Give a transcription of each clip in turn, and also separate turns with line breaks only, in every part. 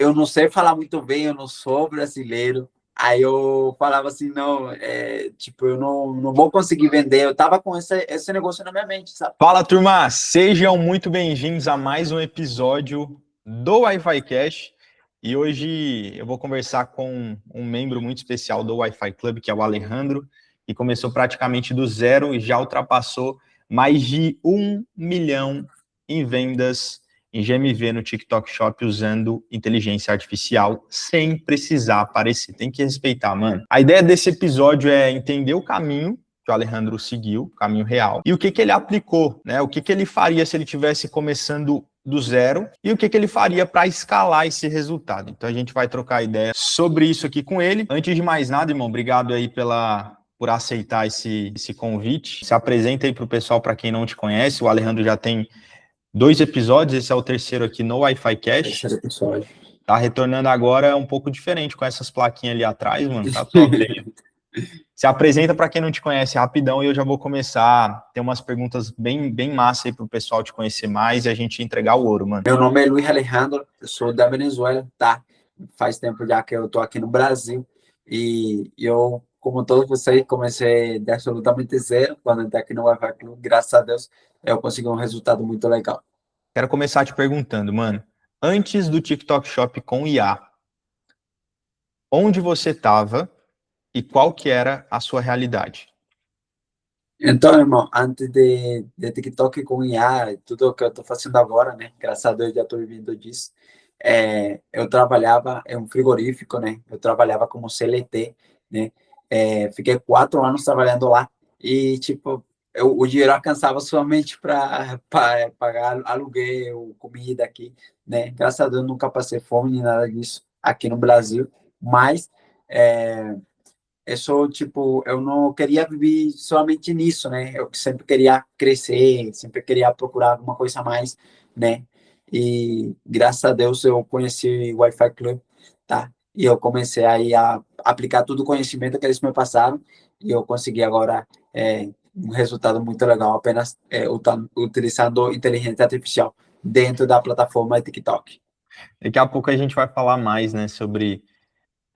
eu não sei falar muito bem, eu não sou brasileiro. Aí eu falava assim, não, tipo, eu não vou conseguir vender. Eu tava com esse negócio na minha mente, sabe?
Fala, turma! Sejam muito bem-vindos a mais um episódio do Wi-Fi Cash. E hoje eu vou conversar com um membro muito especial do Wi-Fi Club, que é o Alejandro, que começou praticamente do zero e já ultrapassou mais de 1 milhão em vendas em GMV no TikTok Shop usando inteligência artificial sem precisar aparecer. Tem que respeitar, mano. A ideia desse episódio é entender o caminho que o Alejandro seguiu, o caminho real, e o que ele aplicou, né? O que ele faria se ele tivesse começando do zero e o que ele faria para escalar esse resultado. Então a gente vai trocar ideia sobre isso aqui com ele. Antes de mais nada, irmão, obrigado aí por aceitar esse convite. Se apresenta aí para o pessoal, para quem não te conhece. O Alejandro já tem 2 episódios, esse é o terceiro aqui no Wi-Fi Cash.
Terceiro episódio.
Tá retornando agora um pouco diferente com essas plaquinhas ali atrás, mano. Tá top aí. Se apresenta para quem não te conhece rapidão e eu já vou começar a ter umas perguntas bem massa aí para o pessoal te conhecer mais e a gente entregar o ouro, mano.
Meu nome é Luiz Alejandro, eu sou da Venezuela, tá? Faz tempo já que eu tô aqui no Brasil e eu, como todos vocês, comecei de absolutamente zero quando entrei aqui no Wi-Fi Club. Graças a Deus, eu consegui um resultado muito legal.
Quero começar te perguntando, mano, antes do TikTok Shop com IA, onde você estava e qual que era a sua realidade?
Então, irmão, antes de TikTok com IA, tudo o que eu estou fazendo agora, né? Graças a Deus já estou vivendo disso. Eu trabalhava em um frigorífico, né? Eu trabalhava como CLT, né? Fiquei 4 anos trabalhando lá e, tipo, o dinheiro alcançava somente para pagar aluguel, comida aqui, né? Graças a Deus nunca passei fome nem nada disso aqui no Brasil, mas eu sou, tipo, eu não queria viver somente nisso, né? Eu sempre queria crescer, sempre queria procurar alguma coisa a mais, né? E graças a Deus eu conheci o Wi-Fi Club, tá? E eu comecei aí a aplicar todo o conhecimento que eles me passaram e eu consegui agora um resultado muito legal, apenas utilizando inteligência artificial dentro da plataforma TikTok.
Daqui a pouco a gente vai falar mais, né, sobre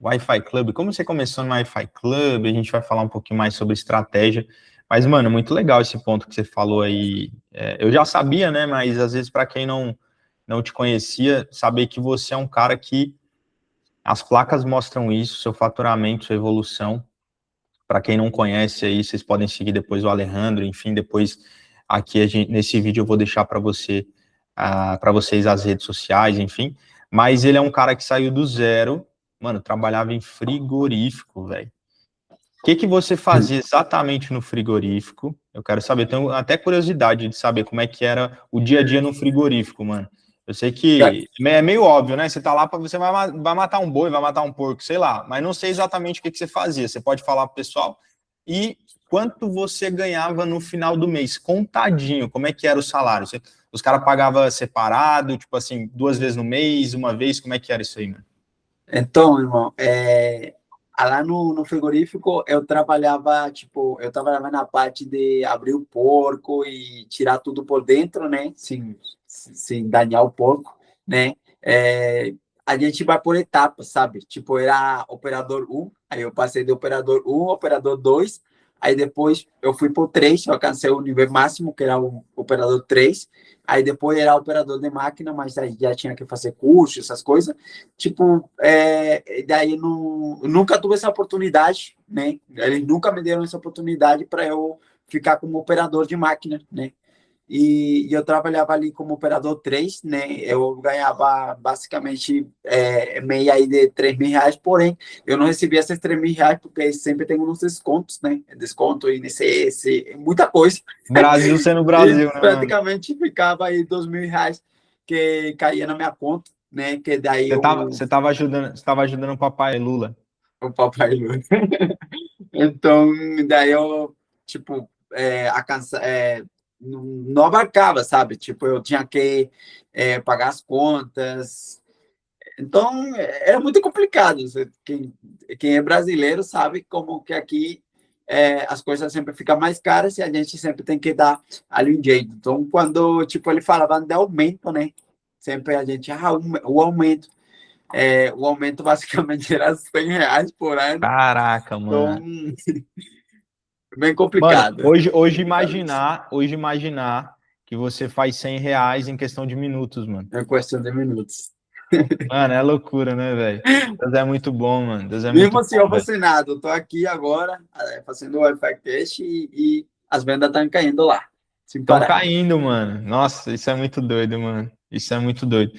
Wi-Fi Club, como você começou no Wi-Fi Club, a gente vai falar um pouquinho mais sobre estratégia, mas, mano, muito legal esse ponto que você falou aí. Eu já sabia, né, mas às vezes para quem não te conhecia, saber que você é um cara que as placas mostram isso, seu faturamento, sua evolução. Para quem não conhece aí, vocês podem seguir depois o Alejandro, enfim, depois aqui nesse vídeo eu vou deixar para para vocês as redes sociais, enfim. Mas ele é um cara que saiu do zero, mano, trabalhava em frigorífico, velho. O que você fazia exatamente no frigorífico? Eu quero saber, tenho até curiosidade de saber como é que era o dia a dia no frigorífico, mano. Eu sei que é meio óbvio, né? Você tá lá, você vai matar um boi, vai matar um porco, sei lá, mas não sei exatamente o que você fazia. Você pode falar pro pessoal? E quanto você ganhava no final do mês, contadinho, como é que era o salário? Os caras pagavam separado, tipo assim, 2 vezes no mês, uma vez, como é que era isso aí, mano?
Então, irmão, lá no frigorífico eu trabalhava, tipo, eu trabalhava na parte de abrir o porco e tirar tudo por dentro, né? Sem danhar o porco, né? A gente vai por etapas, sabe? Tipo, era operador um, aí eu passei de operador um, operador 2, aí depois eu fui por 3, eu alcancei o nível máximo, que era o operador 3, aí depois era operador de máquina, mas aí já tinha que fazer curso, essas coisas. Tipo, daí nunca tuve essa oportunidade, né? Eles nunca me deram essa oportunidade para eu ficar como operador de máquina, né? E eu trabalhava ali como operador 3, né? Eu ganhava basicamente meia aí de R$ 3.000, porém, eu não recebia esses R$ 3.000 porque sempre tem uns descontos, né? Desconto, INSS, muita coisa.
Brasil sendo
E
Brasil, né, mano?
praticamente ficava aí R$ 2.000 que caía na minha conta, né? Que daí
Você tava ajudando o papai Lula.
o papai Lula. Então, daí eu, tipo, não abarcava, sabe? Tipo, eu tinha que pagar as contas. Então, era muito complicado. Quem é brasileiro sabe como que aqui as coisas sempre ficam mais caras e a gente sempre tem que dar ali um jeito. Então, quando, tipo, ele falava de aumento, né? Sempre a gente, o aumento. o aumento basicamente era R$ 100 por ano.
Caraca,
Então,
mano.
bem
Mano,
complicado.
hoje imaginar que você faz R$ 100 em questão de minutos, mano.
É questão de minutos.
Mano, é loucura, né, velho? Deus é muito bom, mano. Deus é
Mesmo
muito
assim,
bom,
eu
velho.
vacinado, eu tô aqui agora fazendo o Wi-Fi Cash e as vendas estão caindo lá, sem
Estão
parar.
caindo, mano. Nossa, isso é muito doido, mano. Isso é muito doido.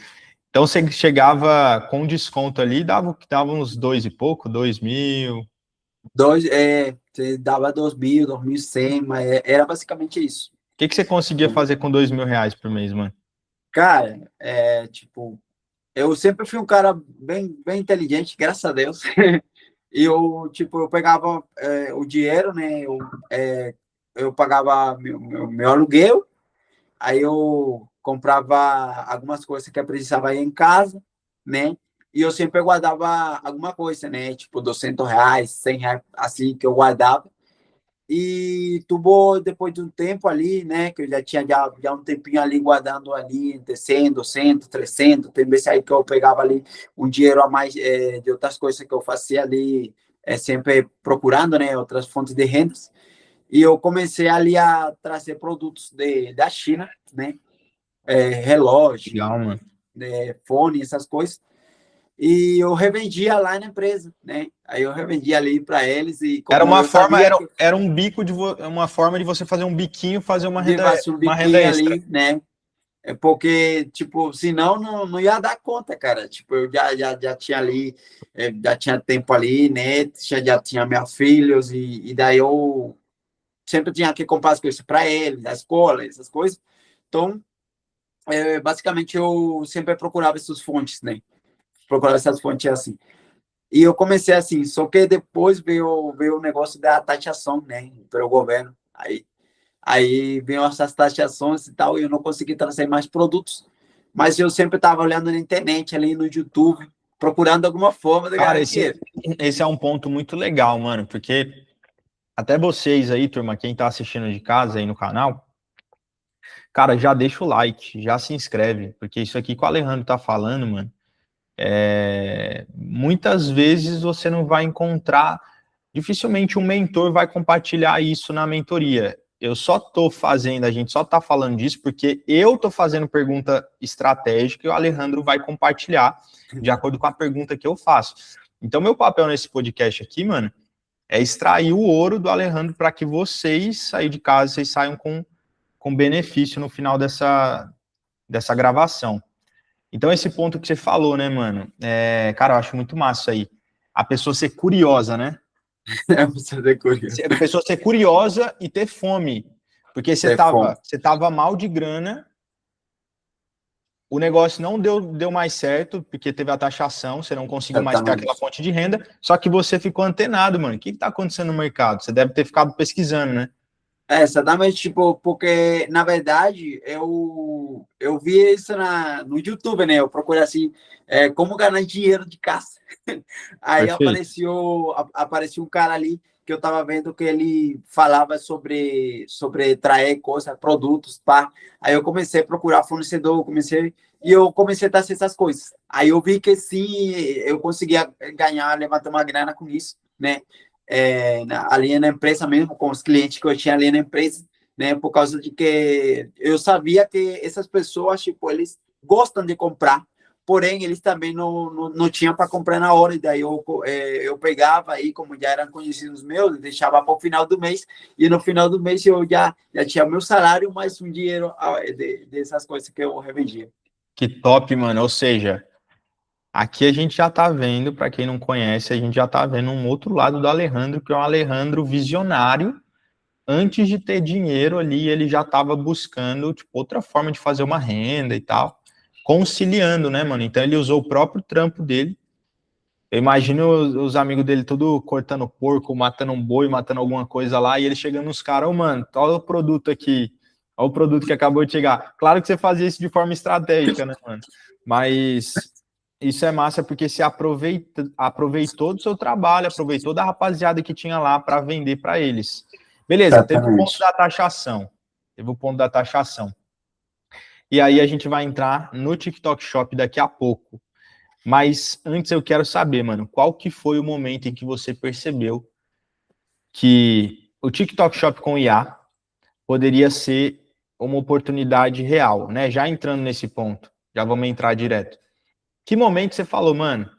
Então você chegava com desconto ali, dava uns dois e pouco, 2.000.
Você dava 2.000, 2.100, mas era basicamente isso.
O que que você conseguia fazer com R$ 2.000 por mês, mano?
Cara, tipo, eu sempre fui um cara bem, bem inteligente, graças a Deus. E eu pegava o dinheiro, né? Eu pagava meu aluguel, aí eu comprava algumas coisas que eu precisava ir em casa, né? E eu sempre guardava alguma coisa, né? Tipo, R$ 200, R$ 100, assim, que eu guardava. E tubo, depois de um tempo ali, né, que eu já tinha já um tempinho ali guardando ali, entre 100, 200, 300, tem vezes aí que eu pegava ali um dinheiro a mais de outras coisas que eu fazia ali, sempre procurando, né, outras fontes de rendas. E eu comecei ali a trazer produtos da China, né, relógio,
Legal, mano.
fone, essas coisas. E eu revendia lá na empresa, né? Aí eu revendia ali para eles e
Era
como
uma
eu
forma,
sabia
era,
que
era um bico uma forma de você fazer um biquinho, fazer
tivesse um
uma renda
biquinho
extra.
ali, né? É porque, tipo, senão não ia dar conta, cara. Tipo, eu já tinha ali, já tinha tempo ali, né? Já tinha meus filhos, e daí eu sempre tinha que comprar as coisas para eles, da escola, essas coisas. Então, basicamente, eu sempre procurava essas fontes, né? Procurava essas fontes assim. E eu comecei assim, só que depois veio o negócio da taxação, né? Pelo governo. Aí veio essas taxações e tal, e eu não consegui trazer mais produtos. Mas eu sempre estava olhando na internet, ali no YouTube, procurando alguma forma de
Cara,
ganhar
esse,
dinheiro.
esse é um ponto muito legal, mano, porque até vocês aí, turma, quem tá assistindo de casa aí no canal, cara, já deixa o like, já se inscreve, porque isso aqui que o Alejandro tá falando, mano, muitas vezes você não vai encontrar, dificilmente um mentor vai compartilhar isso na mentoria. Eu só tô fazendo, a gente só tá falando disso porque eu tô fazendo pergunta estratégica e o Alejandro vai compartilhar de acordo com a pergunta que eu faço. Então, meu papel nesse podcast aqui, mano, é extrair o ouro do Alejandro para que vocês, sair de casa, vocês saiam com benefício no final dessa gravação. Então, esse ponto que você falou, né, mano? Cara, eu acho muito massa aí. A pessoa ser curiosa, né?
Você é curioso.
A pessoa ser curiosa e ter fome. Porque
Ter fome.
você tava mal de grana, o negócio não deu mais certo, porque teve a taxação, você não conseguiu mais ter aquela
Exatamente.
fonte de renda, só que você ficou antenado, mano. O que tá acontecendo no mercado? Você deve ter ficado pesquisando, né?
Exatamente, tipo, porque, na verdade, eu vi isso no YouTube, né? Eu procurei assim, como ganhar dinheiro de caça. Aí
Perfeito.
apareceu um cara ali que eu tava vendo que ele falava sobre trazer coisas, produtos, pá. Aí eu comecei a procurar fornecedor, e eu comecei a trazer essas coisas. Aí eu vi que sim, eu conseguia ganhar, levantar uma grana com isso, né? Ali na empresa mesmo, com os clientes que eu tinha ali na empresa, né? Por causa de que eu sabia que essas pessoas, tipo, eles gostam de comprar, porém eles também não tinham para comprar na hora, e daí eu pegava aí, como já eram conhecidos meus, deixava para o final do mês, e no final do mês eu já tinha meu salário, mais um dinheiro dessas coisas que eu revendia.
Que top, mano. Ou seja, aqui a gente já tá vendo, para quem não conhece, a gente já tá vendo um outro lado do Alejandro, que é um Alejandro visionário. Antes de ter dinheiro ali, ele já estava buscando tipo, outra forma de fazer uma renda e tal, conciliando, né, mano? Então ele usou o próprio trampo dele. Eu imagino os amigos dele tudo cortando porco, matando um boi, matando alguma coisa lá, e ele chegando nos caras, ô, mano, olha o produto aqui, olha o produto que acabou de chegar. Claro que você fazia isso de forma estratégica, né, mano? Mas isso é massa porque se aproveitou do seu trabalho, aproveitou da rapaziada que tinha lá para vender para eles. Beleza, teve o ponto
Exatamente.
da taxação. Teve o ponto da taxação. E aí a gente vai entrar no TikTok Shop daqui a pouco. Mas antes eu quero saber, mano, qual que foi o momento em que você percebeu que o TikTok Shop com IA poderia ser uma oportunidade real, né? Já entrando nesse ponto, já vamos entrar direto. Que momento você falou, mano,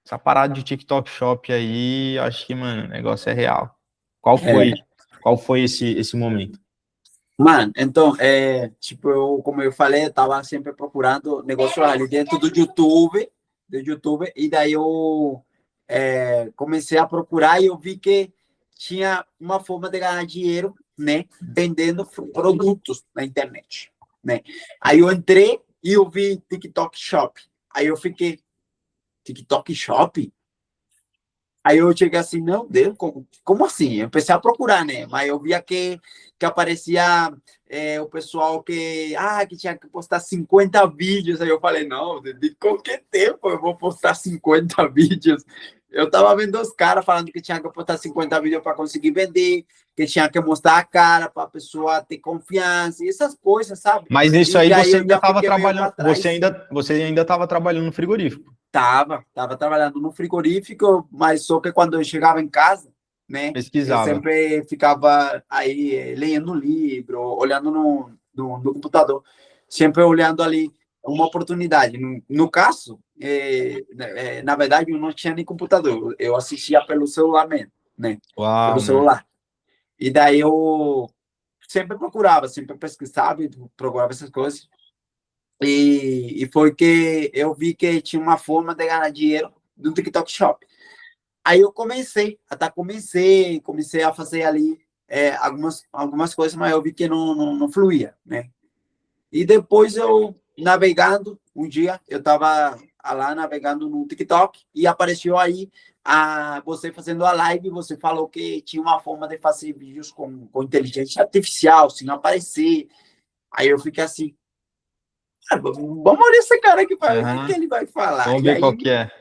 essa parada de TikTok Shop aí, acho que, mano, o negócio é real. Qual
É,
foi, qual foi esse momento?
mano, então, tipo, como eu falei, eu tava sempre procurando negócio ali dentro do YouTube, e daí eu comecei a procurar e eu vi que tinha uma forma de ganhar dinheiro, né, vendendo produtos na internet, né. Aí eu entrei e eu vi TikTok Shop. Aí eu fiquei, TikTok Shop? Aí eu cheguei assim, meu Deus, como assim? Eu comecei a procurar, né? Mas eu via que aparecia o pessoal que tinha que postar 50 vídeos. Aí eu falei, não, de qualquer tempo eu vou postar 50 vídeos. Eu tava vendo os caras falando que tinha que postar 50 vídeos para conseguir vender, que tinha que mostrar a cara para a pessoa ter confiança, e essas coisas, sabe?
Mas nisso aí
E aí
você
eu
ainda
já
estava
fiquei meio para
trabalhando,
trás.
você ainda estava trabalhando no frigorífico.
Tava trabalhando no frigorífico, mas só que quando eu chegava em casa, né, eu
Pesquisava.
sempre ficava aí lendo livro, olhando no computador, sempre olhando ali uma oportunidade. No caso, na verdade, eu não tinha nem computador, eu assistia pelo celular mesmo, né, pelo
Uau, mano.
celular. E daí eu sempre procurava, sempre pesquisava, procurava essas coisas. E foi que eu vi que tinha uma forma de ganhar dinheiro no TikTok Shop. Aí eu comecei a fazer ali algumas coisas, mas eu vi que não fluía, né? E depois eu navegando, um dia eu estava lá navegando no TikTok e apareceu aí você fazendo a live, você falou que tinha uma forma de fazer vídeos com inteligência artificial, sem aparecer. Aí eu fiquei assim, vamos olhar esse cara aqui para ver o que
Aham.
ele vai falar.
Vamos
E
ver qual
aí
que é.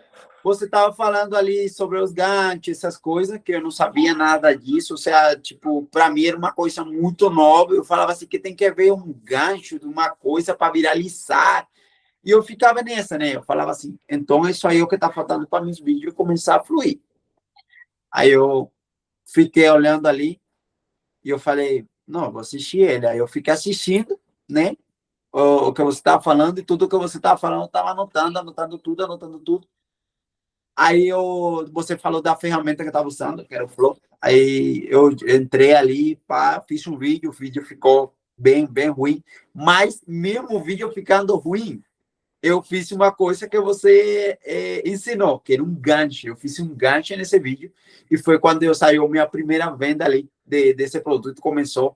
você estava falando ali sobre os ganchos, essas coisas, que eu não sabia nada disso. Ou seja, tipo, para mim era uma coisa muito nova. Eu falava assim que tem que haver um gancho de uma coisa para viralizar. E eu ficava nessa, né? Eu falava assim, então isso aí é o que está faltando para meus vídeos começar a fluir. Aí eu fiquei olhando ali e eu falei, não, vou assistir ele. Aí eu fiquei assistindo, né? O que você estava falando, e tudo que você estava falando, eu estava anotando tudo, anotando tudo. Aí você falou da ferramenta que eu estava usando, que era o Flow. Aí eu entrei ali, pá, fiz um vídeo, o vídeo ficou bem ruim. Mas mesmo o vídeo ficando ruim, eu fiz uma coisa que você ensinou, que era um gancho. Eu fiz um gancho nesse vídeo, e foi quando eu saiu minha primeira venda ali desse produto, começou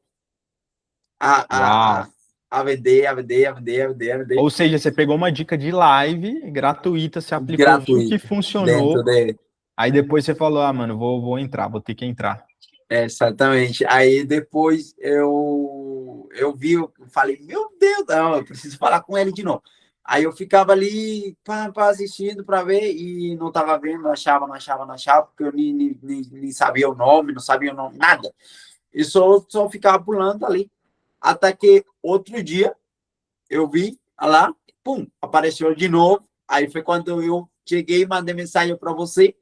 a, a,
Uau.
a, a vender, a vender, a vender, a vender, a vender.
Ou seja, você pegou uma dica de live gratuita, você aplicou, viu que
Gratuito, dentro
funcionou.
dele.
Aí depois você falou, ah, mano, vou entrar, vou ter que entrar.
Exatamente. Aí depois eu vi, eu falei, meu Deus, não, eu preciso falar com ele de novo. Aí eu ficava ali assistindo para ver e não estava vendo, não achava, porque eu nem sabia o nome, não sabia o nome, nada. E só ficava pulando ali. Até que outro dia eu vi lá, pum, apareceu de novo. Aí foi quando eu cheguei e mandei mensagem para você.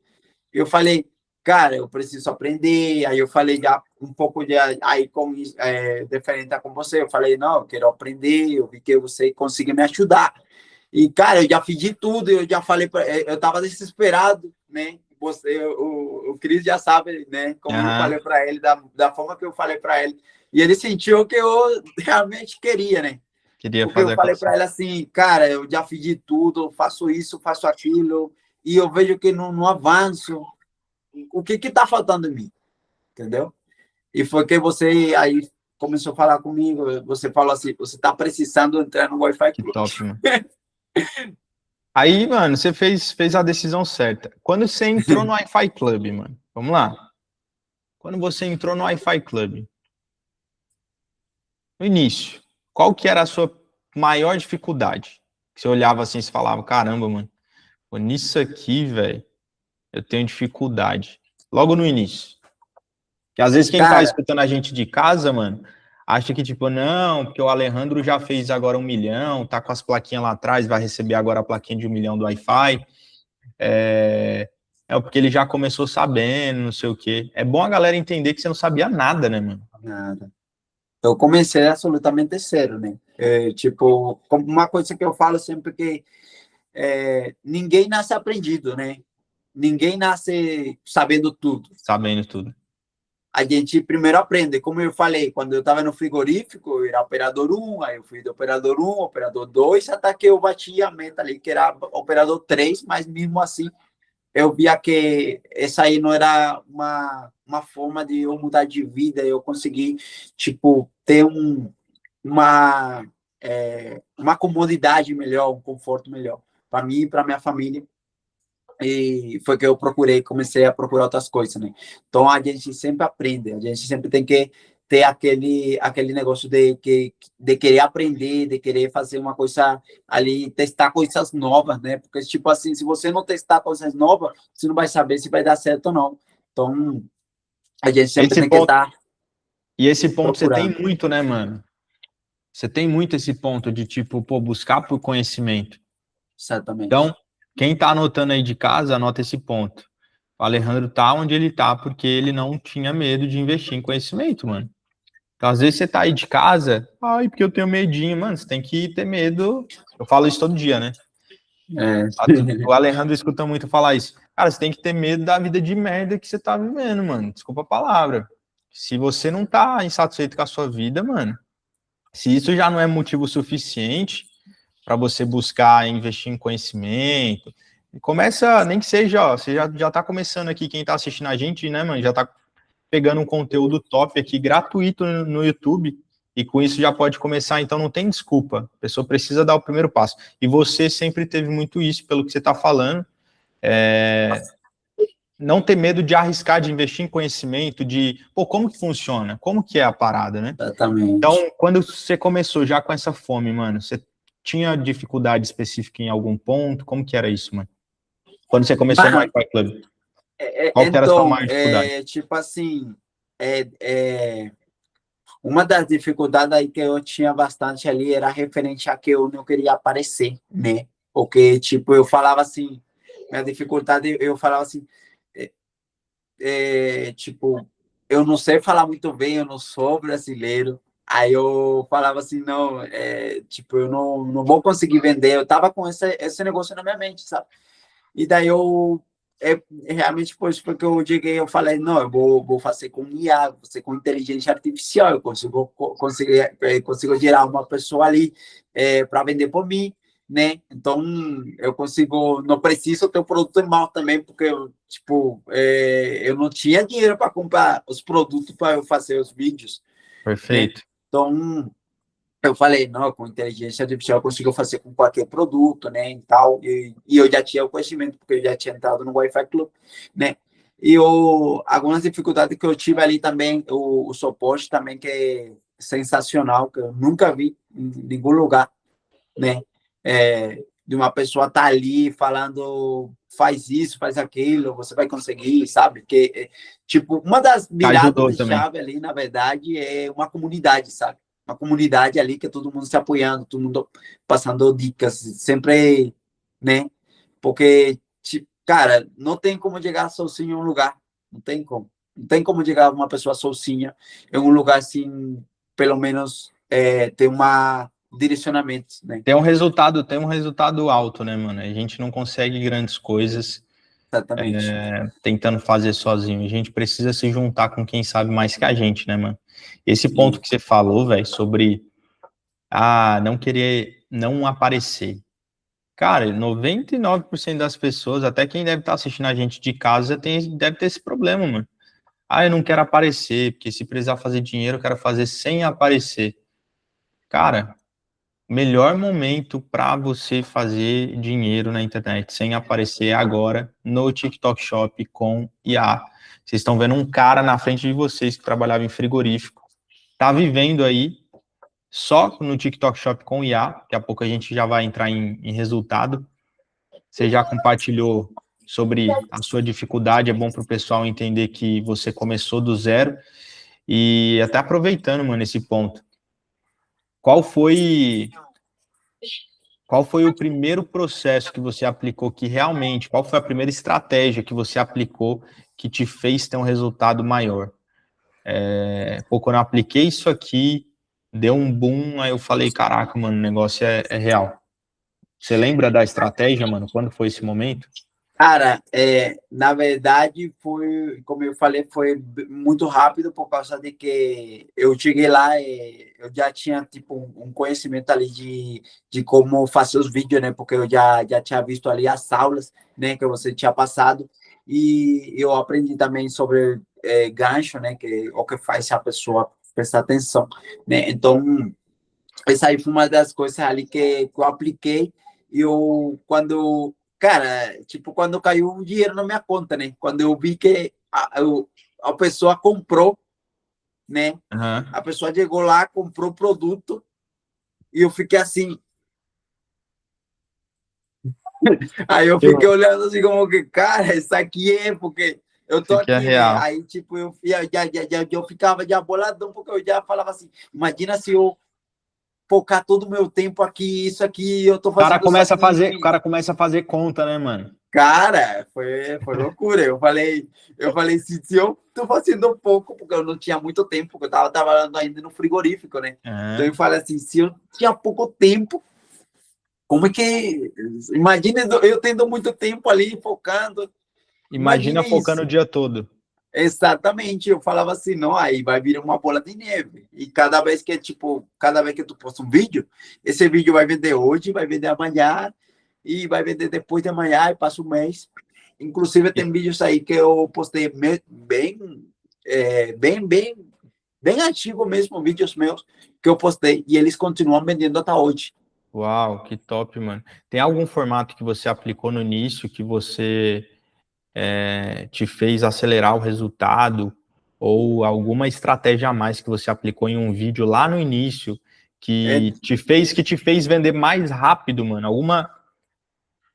Eu falei, cara, eu preciso aprender. Aí eu falei já um pouco de aí com diferente com você. Eu falei, não, eu quero aprender. Eu vi que você conseguiu me ajudar. E cara, eu já fiz de tudo. Eu já falei, eu estava desesperado, né? O Cris já sabe, né? Como eu
Aham.
falei para ele, da forma que eu falei para ele. E ele sentiu que eu realmente queria, né?
Queria
Porque eu
fazer
falei para
acontecer.
ele assim, cara, eu já fiz de tudo, faço isso, faço aquilo, e eu vejo que não avanço. O que está faltando em mim? Entendeu? E foi que você aí começou a falar comigo, você falou assim, você está precisando entrar no Wi-Fi
Que
Club.
top, mano. Aí, mano, você fez a decisão certa. Quando você entrou no Wi-Fi Club, mano, vamos lá. Quando você entrou no Wi-Fi Club, no início, qual que era a sua maior dificuldade? Você olhava assim e falava, caramba, mano, pô, nisso aqui, velho, eu tenho dificuldade. Logo no início. Que às vezes quem tá
Cara,
escutando a gente de casa, mano, acha que tipo, não, porque o Alejandro já fez agora 1 milhão, tá com as plaquinhas lá atrás, vai receber agora a plaquinha de 1 milhão do Wi-Fi. É porque ele já começou sabendo, não sei o quê. É bom a galera entender que você não sabia nada, né, mano?
Nada. Eu comecei absolutamente zero, né? Tipo, como uma coisa que eu falo sempre que ninguém nasce aprendido, né? Ninguém nasce sabendo tudo.
Sabendo tudo.
A gente primeiro aprende, como eu falei, quando eu estava no frigorífico, eu era operador um, aí eu fui de operador um, operador 2, até que eu bati a meta ali, que era operador 3, mas mesmo assim eu via que essa aí não era uma forma de eu mudar de vida, eu consegui, tipo, ter uma comodidade melhor, um conforto melhor para mim e para minha família. E foi que eu procurei, comecei a procurar outras coisas, né? Então a gente sempre aprende, a gente sempre tem que ter aquele negócio de querer aprender, de querer fazer uma coisa ali, testar coisas novas, né? Porque, tipo assim, se você não testar coisas novas, você não vai saber se vai dar certo ou não. Então, a gente sempre
Esse
tem que
ponto,
estar
e esse ponto você tem
procurando.
muito, né, mano? Você tem muito esse ponto de, tipo, pô, buscar por conhecimento.
Certamente.
Então, quem tá anotando aí de casa, anota esse ponto. O Alejandro tá onde ele tá porque ele não tinha medo de investir em conhecimento, mano. Então, às vezes você tá aí de casa, ai, porque eu tenho medinho, mano, você tem que ter medo. Eu falo isso todo dia, né?
É,
O Alejandro escuta muito falar isso. Cara, você tem que ter medo da vida de merda que você tá vivendo, mano. Desculpa a palavra. Se você não tá insatisfeito com a sua vida, mano, se isso já não é motivo suficiente para você buscar investir em conhecimento, começa, nem que seja, ó, você já tá começando aqui, quem tá assistindo a gente, né, mano, já tá pegando um conteúdo top aqui, gratuito no YouTube, e com isso já pode começar, então não tem desculpa, a pessoa precisa dar o primeiro passo. E você sempre teve muito isso, pelo que você tá falando, não ter medo de arriscar, de investir em conhecimento, de, pô, como que funciona? Como que é a parada, né?
exatamente.
Então, quando você começou já com essa fome, mano, você tinha dificuldade específica em algum ponto? Como que era isso, mano? Quando você começou no
Mano,
Wi-Fi Club, qual que era a sua maior dificuldade?
tipo assim, é, é, uma das dificuldades aí que eu tinha bastante ali era referente a que eu não queria aparecer, né? Porque, tipo, eu falava assim, minha dificuldade, eu falava assim, é, tipo, eu não sei falar muito bem, eu não sou brasileiro. Aí eu falava assim, não, tipo, eu não vou conseguir vender. Eu tava com esse negócio na minha mente, sabe? E daí realmente, depois foi que eu cheguei, eu falei, não, eu vou fazer com IA, vou fazer com inteligência artificial, eu consigo gerar uma pessoa ali para vender por mim, né? Então, eu consigo, não preciso ter o produto em mão também, porque eu, tipo, eu não tinha dinheiro para comprar os produtos para eu fazer os vídeos, né?
Perfeito.
Então, eu falei, não, com inteligência artificial eu consigo fazer com qualquer produto, né, e tal, e eu já tinha o conhecimento, porque eu já tinha entrado no Wi-Fi Club, né, e algumas dificuldades que eu tive ali também, o suporte também, que é sensacional, que eu nunca vi em nenhum lugar, né, de uma pessoa tá ali falando, faz isso, faz aquilo, você vai conseguir, sabe, que, tipo, uma das
Te
viradas
ajudou
de
também.
chave ali, na verdade, é uma comunidade, sabe, uma comunidade ali que é todo mundo se apoiando, todo mundo passando dicas, sempre, né? Porque, tipo, cara, não tem como chegar sozinho em um lugar, não tem como. Não tem como chegar uma pessoa sozinha em um lugar assim, pelo menos ter uma direcionamento, né?
Tem um resultado alto, né, mano? A gente não consegue grandes coisas
Exatamente.
tentando fazer sozinho. A gente precisa se juntar com quem sabe mais que a gente, né, mano? Esse ponto
E,
que você falou, velho, sobre não querer não aparecer. Cara, 99% das pessoas, até quem deve estar assistindo a gente de casa, deve ter esse problema, mano. Eu não quero aparecer, porque se precisar fazer dinheiro, eu quero fazer sem aparecer. Cara, melhor momento para você fazer dinheiro na internet sem aparecer é agora no TikTok Shop com IA. Vocês estão vendo um cara na frente de vocês que trabalhava em frigorífico, tá vivendo aí só no TikTok Shop com IA. Daqui a pouco a gente já vai entrar em resultado. Você já compartilhou sobre a sua dificuldade, é bom para o pessoal entender que você começou do zero. E até aproveitando, mano, esse ponto. Qual foi qual foi o primeiro processo que você aplicou que realmente, qual foi a primeira estratégia que você aplicou que te fez ter um resultado maior? Pô, quando eu apliquei isso aqui, deu um boom, aí eu falei, caraca, mano, o negócio é real. Você lembra da estratégia, mano? Quando foi esse momento?
Cara, na verdade, foi, como eu falei, foi muito rápido por causa de que eu cheguei lá e eu já tinha, tipo, um conhecimento ali de como fazer os vídeos, né? Porque eu já tinha visto ali as aulas, né? Que você tinha passado. E eu aprendi também sobre gancho, né? Que é o que faz a pessoa prestar atenção, né? Então, essa aí foi uma das coisas ali que eu apliquei. E eu, quando, cara, tipo, quando caiu o dinheiro na minha conta, né? Quando eu vi que a pessoa comprou, né?
Uhum.
A pessoa chegou lá, comprou o produto e eu fiquei assim. Aí eu fiquei olhando assim, como que, cara, isso aqui é, porque eu
Isso
tô
aqui é
aqui, né?
real.
Aí, tipo, eu ficava já boladão, porque eu já falava assim: imagina se eu focar todo o meu tempo aqui, isso aqui, eu tô fazendo isso
O
aqui.
cara começa a fazer conta, né, mano?
Cara, foi loucura. Eu falei, se eu tô fazendo pouco, porque eu não tinha muito tempo, porque eu tava trabalhando ainda no frigorífico, né? Então eu
É.
falei assim, se eu tinha pouco tempo, como é que. Imagina eu tendo muito tempo ali focando.
Imagina
Imagina
focando
isso.
o dia todo.
Exatamente, eu falava assim, não, aí vai virar uma bola de neve. E cada vez que, tipo, cada vez que tu posta um vídeo, esse vídeo vai vender hoje, vai vender amanhã, e vai vender depois de amanhã, e passa um mês. Inclusive, tem vídeos aí que eu postei bem antigo mesmo, vídeos meus, que eu postei, e eles continuam vendendo até hoje.
Uau, que top, mano. Tem algum formato que você aplicou no início que você te fez acelerar o resultado? Ou alguma estratégia a mais que você aplicou em um vídeo lá no início
É,
que te fez vender mais rápido, mano?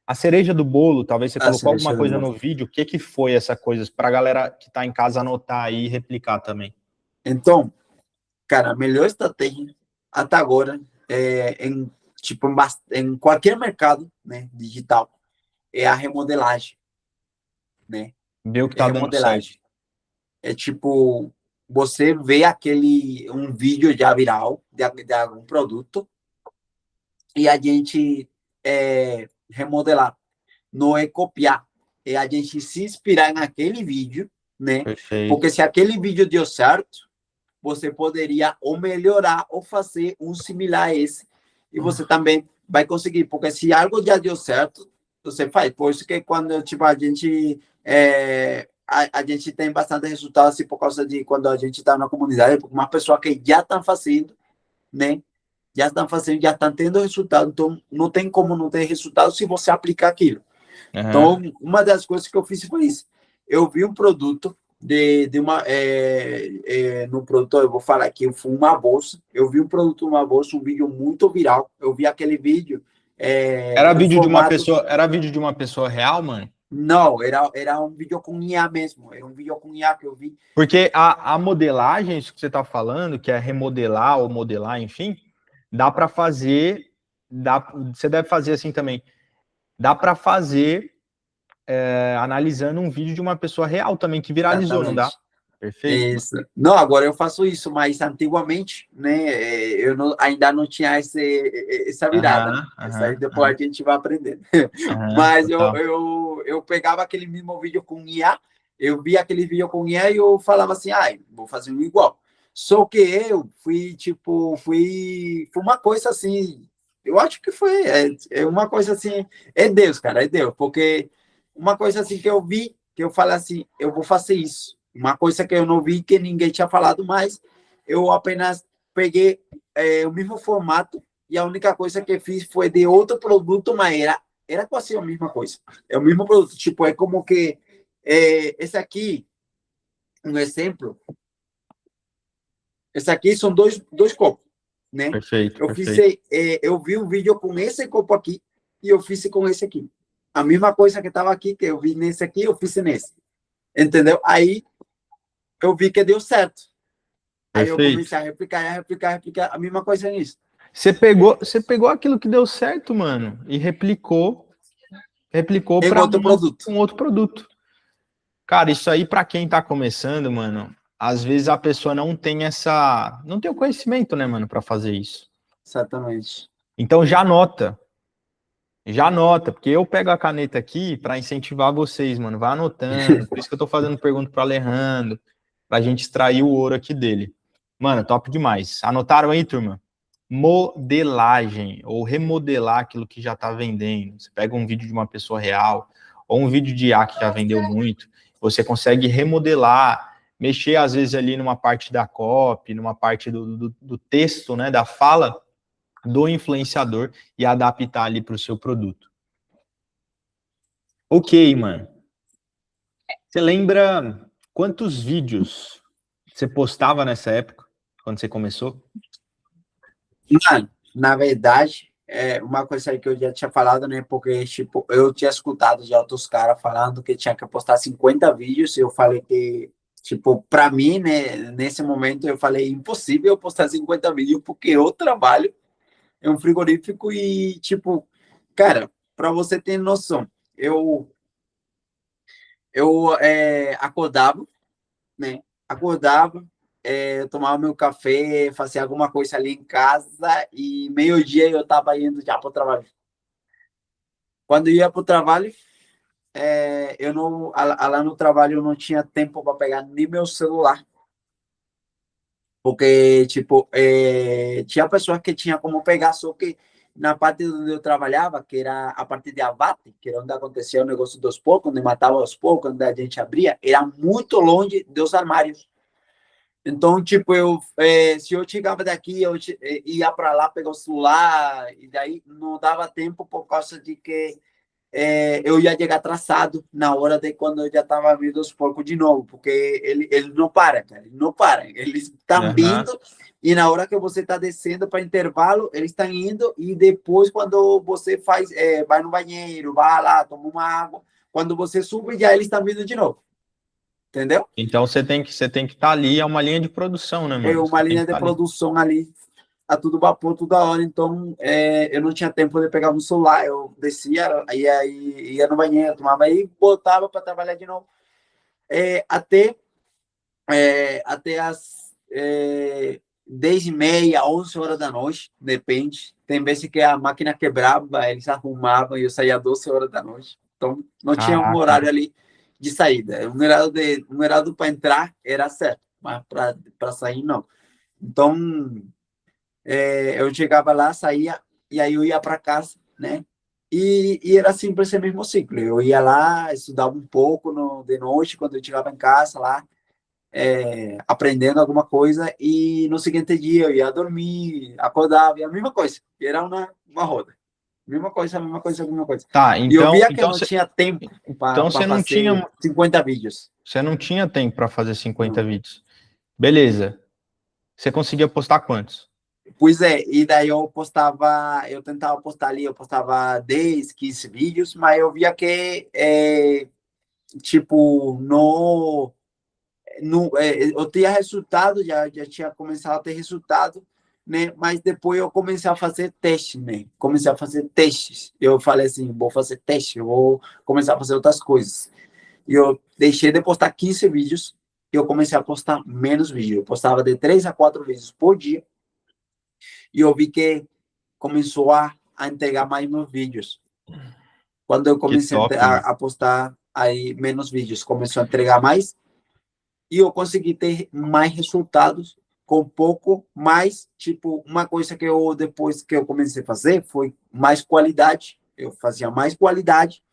A cereja do bolo, talvez você
a
colocou alguma
seleção do
coisa
mundo.
no vídeo, o que que foi essa coisa? Pra galera que tá em casa anotar aí e replicar também.
Então, cara, a melhor estratégia até agora em tipo em qualquer mercado, né, digital é a remodelagem, né?
Ver o que
É
tá dando certo.
remodelagem. É tipo você vê aquele um vídeo já viral de algum produto e a gente remodelar, não é copiar, é a gente se inspirar naquele vídeo, né? Porque
Perfeito.
se aquele vídeo deu certo, você poderia ou melhorar ou fazer um similar a esse. E você também vai conseguir, porque se algo já deu certo, você faz. Por isso que quando tipo, a gente tem bastante resultado assim, por causa de quando a gente está na comunidade, porque uma pessoa que já está fazendo, né? Já estão fazendo, já estão tendo resultado. Então, não tem como não ter resultado se você aplicar aquilo.
Aham.
Então, uma das coisas que eu fiz foi isso. Eu vi um produto de uma no produto, eu vou falar aqui, foi uma bolsa. Eu vi um produto uma bolsa, um vídeo muito viral. Eu vi aquele vídeo no formato.
Era vídeo de uma pessoa real, mano?
Não, era um vídeo com IA mesmo. Era um vídeo com IA que eu vi.
Porque a modelagem, isso que você está falando, que é remodelar ou modelar, enfim, dá para fazer, você deve fazer assim também, dá para fazer analisando um vídeo de uma pessoa real também que viralizou, não dá?
Exatamente.
Perfeito, mano.
Isso. Não, agora eu faço isso, mas antigamente, né, eu ainda não tinha essa virada, né?
Aham,
Essa aí
aham,
depois
aham,
a gente vai aprendendo.
aham,
Mas eu,
total.
eu, eu pegava aquele mesmo vídeo com IA, eu via aquele vídeo com IA e eu falava assim, ai, vou fazer um igual. Só que eu fui, tipo, foi uma coisa assim, eu acho que foi, é uma coisa assim, é Deus, cara, é Deus, porque uma coisa assim que eu vi, que eu falei assim, eu vou fazer isso. Uma coisa que eu não vi que ninguém tinha falado mais, eu apenas peguei o mesmo formato e a única coisa que fiz foi de outro produto, mas era quase a mesma coisa. É o mesmo produto, tipo, é como que esse aqui, um exemplo, esse aqui são dois copos, né?
Perfeito,
Eu fiz,
perfeito.
eu vi um vídeo com esse copo aqui e eu fiz com esse aqui. A mesma coisa que estava aqui, que eu vi nesse aqui, eu fiz nesse. Entendeu? Aí eu vi que deu certo. Aí eu
Perfeito.
comecei a replicar, a mesma coisa nisso.
Você pegou aquilo que deu certo, mano, e replicou
Em
para
outro produto.
um outro produto. Cara, isso aí para quem tá começando, mano, às vezes a pessoa não tem o conhecimento, né, mano, para fazer isso.
Exatamente.
Então já anota, porque eu pego a caneta aqui para incentivar vocês, mano, vai anotando. Por isso que eu tô fazendo pergunta pro Alejandro, pra gente extrair o ouro aqui dele. Mano, top demais. Anotaram aí, turma? Modelagem, ou remodelar aquilo que já tá vendendo. Você pega um vídeo de uma pessoa real, ou um vídeo de IA que já vendeu muito, você consegue remodelar, mexer às vezes ali numa parte da copy, numa parte do texto, né, da fala, do influenciador e adaptar ali para o seu produto. Ok, mano. Você lembra quantos vídeos você postava nessa época, quando você começou?
Mano, na verdade, uma coisa aí que eu já tinha falado, né? Porque, tipo, eu tinha escutado de outros caras falando que tinha que postar 50 vídeos. E eu falei que, tipo, para mim, né? Nesse momento, eu falei, impossível eu postar 50 vídeos, porque eu trabalho em um frigorífico e, tipo, cara, para você ter noção, eu acordava, né? Acordava, tomava meu café, fazia alguma coisa ali em casa e meio-dia eu estava indo já para o trabalho. Quando eu ia para o trabalho, eu não, lá no trabalho eu não tinha tempo para pegar nem meu celular, porque, tipo, tinha pessoas que tinha como pegar, só que na parte onde eu trabalhava, que era a parte de abate, que era onde acontecia o negócio dos porcos, onde matava os porcos, onde a gente abria, era muito longe dos armários. Então, tipo, se eu chegava daqui, ia para lá pegar o celular, e daí não dava tempo por causa de que eu ia chegar atrasado na hora de quando eu já estava vindo os porcos de novo, porque ele não para, cara, ele não para. Eles estão
Uhum.
vindo e na hora que você está descendo para intervalo, eles estão indo e depois quando você vai no banheiro, vai lá, toma uma água, quando você sube, já eles estão vindo de novo, entendeu?
Então você tem que estar ali, é uma linha de produção, né,
É
mano?
uma
Você tem que
linha de
estar ali.
produção ali a tudo vapor, toda hora. Então, eu não tinha tempo de pegar um celular. Eu descia, aí ia no banheiro, tomava e voltava para trabalhar de novo. Até as 10h30, 11 horas da noite, depende. Tem vezes que a máquina quebrava, eles arrumavam e eu saía 12 horas da noite. Então, não tinha um
Caraca.
horário ali de saída. Um horário para entrar era certo, mas para sair, não. Então, eu chegava lá, saía, e aí eu ia para casa, né? E era sempre esse mesmo ciclo. Eu ia lá, estudava um pouco de noite, quando eu chegava em casa lá, aprendendo alguma coisa, e no seguinte dia eu ia dormir, acordava, e a mesma coisa. E era uma roda. Mesma coisa, mesma coisa, mesma coisa.
Tá,
E eu
então,
via que eu
então,
não
você,
tinha tempo
então
para fazer 50 vídeos.
você não tinha tempo para fazer 50
Não.
vídeos. Beleza. Você conseguia postar quantos?
Pois é, e daí eu tentava postar ali, eu postava 10, 15 vídeos, mas eu via que, tipo, eu tinha resultado, já tinha começado a ter resultado, né? Mas depois eu comecei a fazer teste, né? Comecei a fazer testes. Eu falei assim, vou fazer teste, eu vou começar a fazer outras coisas. E eu deixei de postar 15 vídeos e eu comecei a postar menos vídeos. Eu postava de 3 a 4 vídeos por dia e eu vi que começou a entregar mais meus vídeos. Quando eu
Que
comecei
top, mano.
a postar aí menos vídeos, começou a entregar mais e eu consegui ter mais resultados com pouco mais, tipo, uma coisa que eu, depois que eu comecei a fazer, foi mais qualidade. Eu fazia mais qualidade,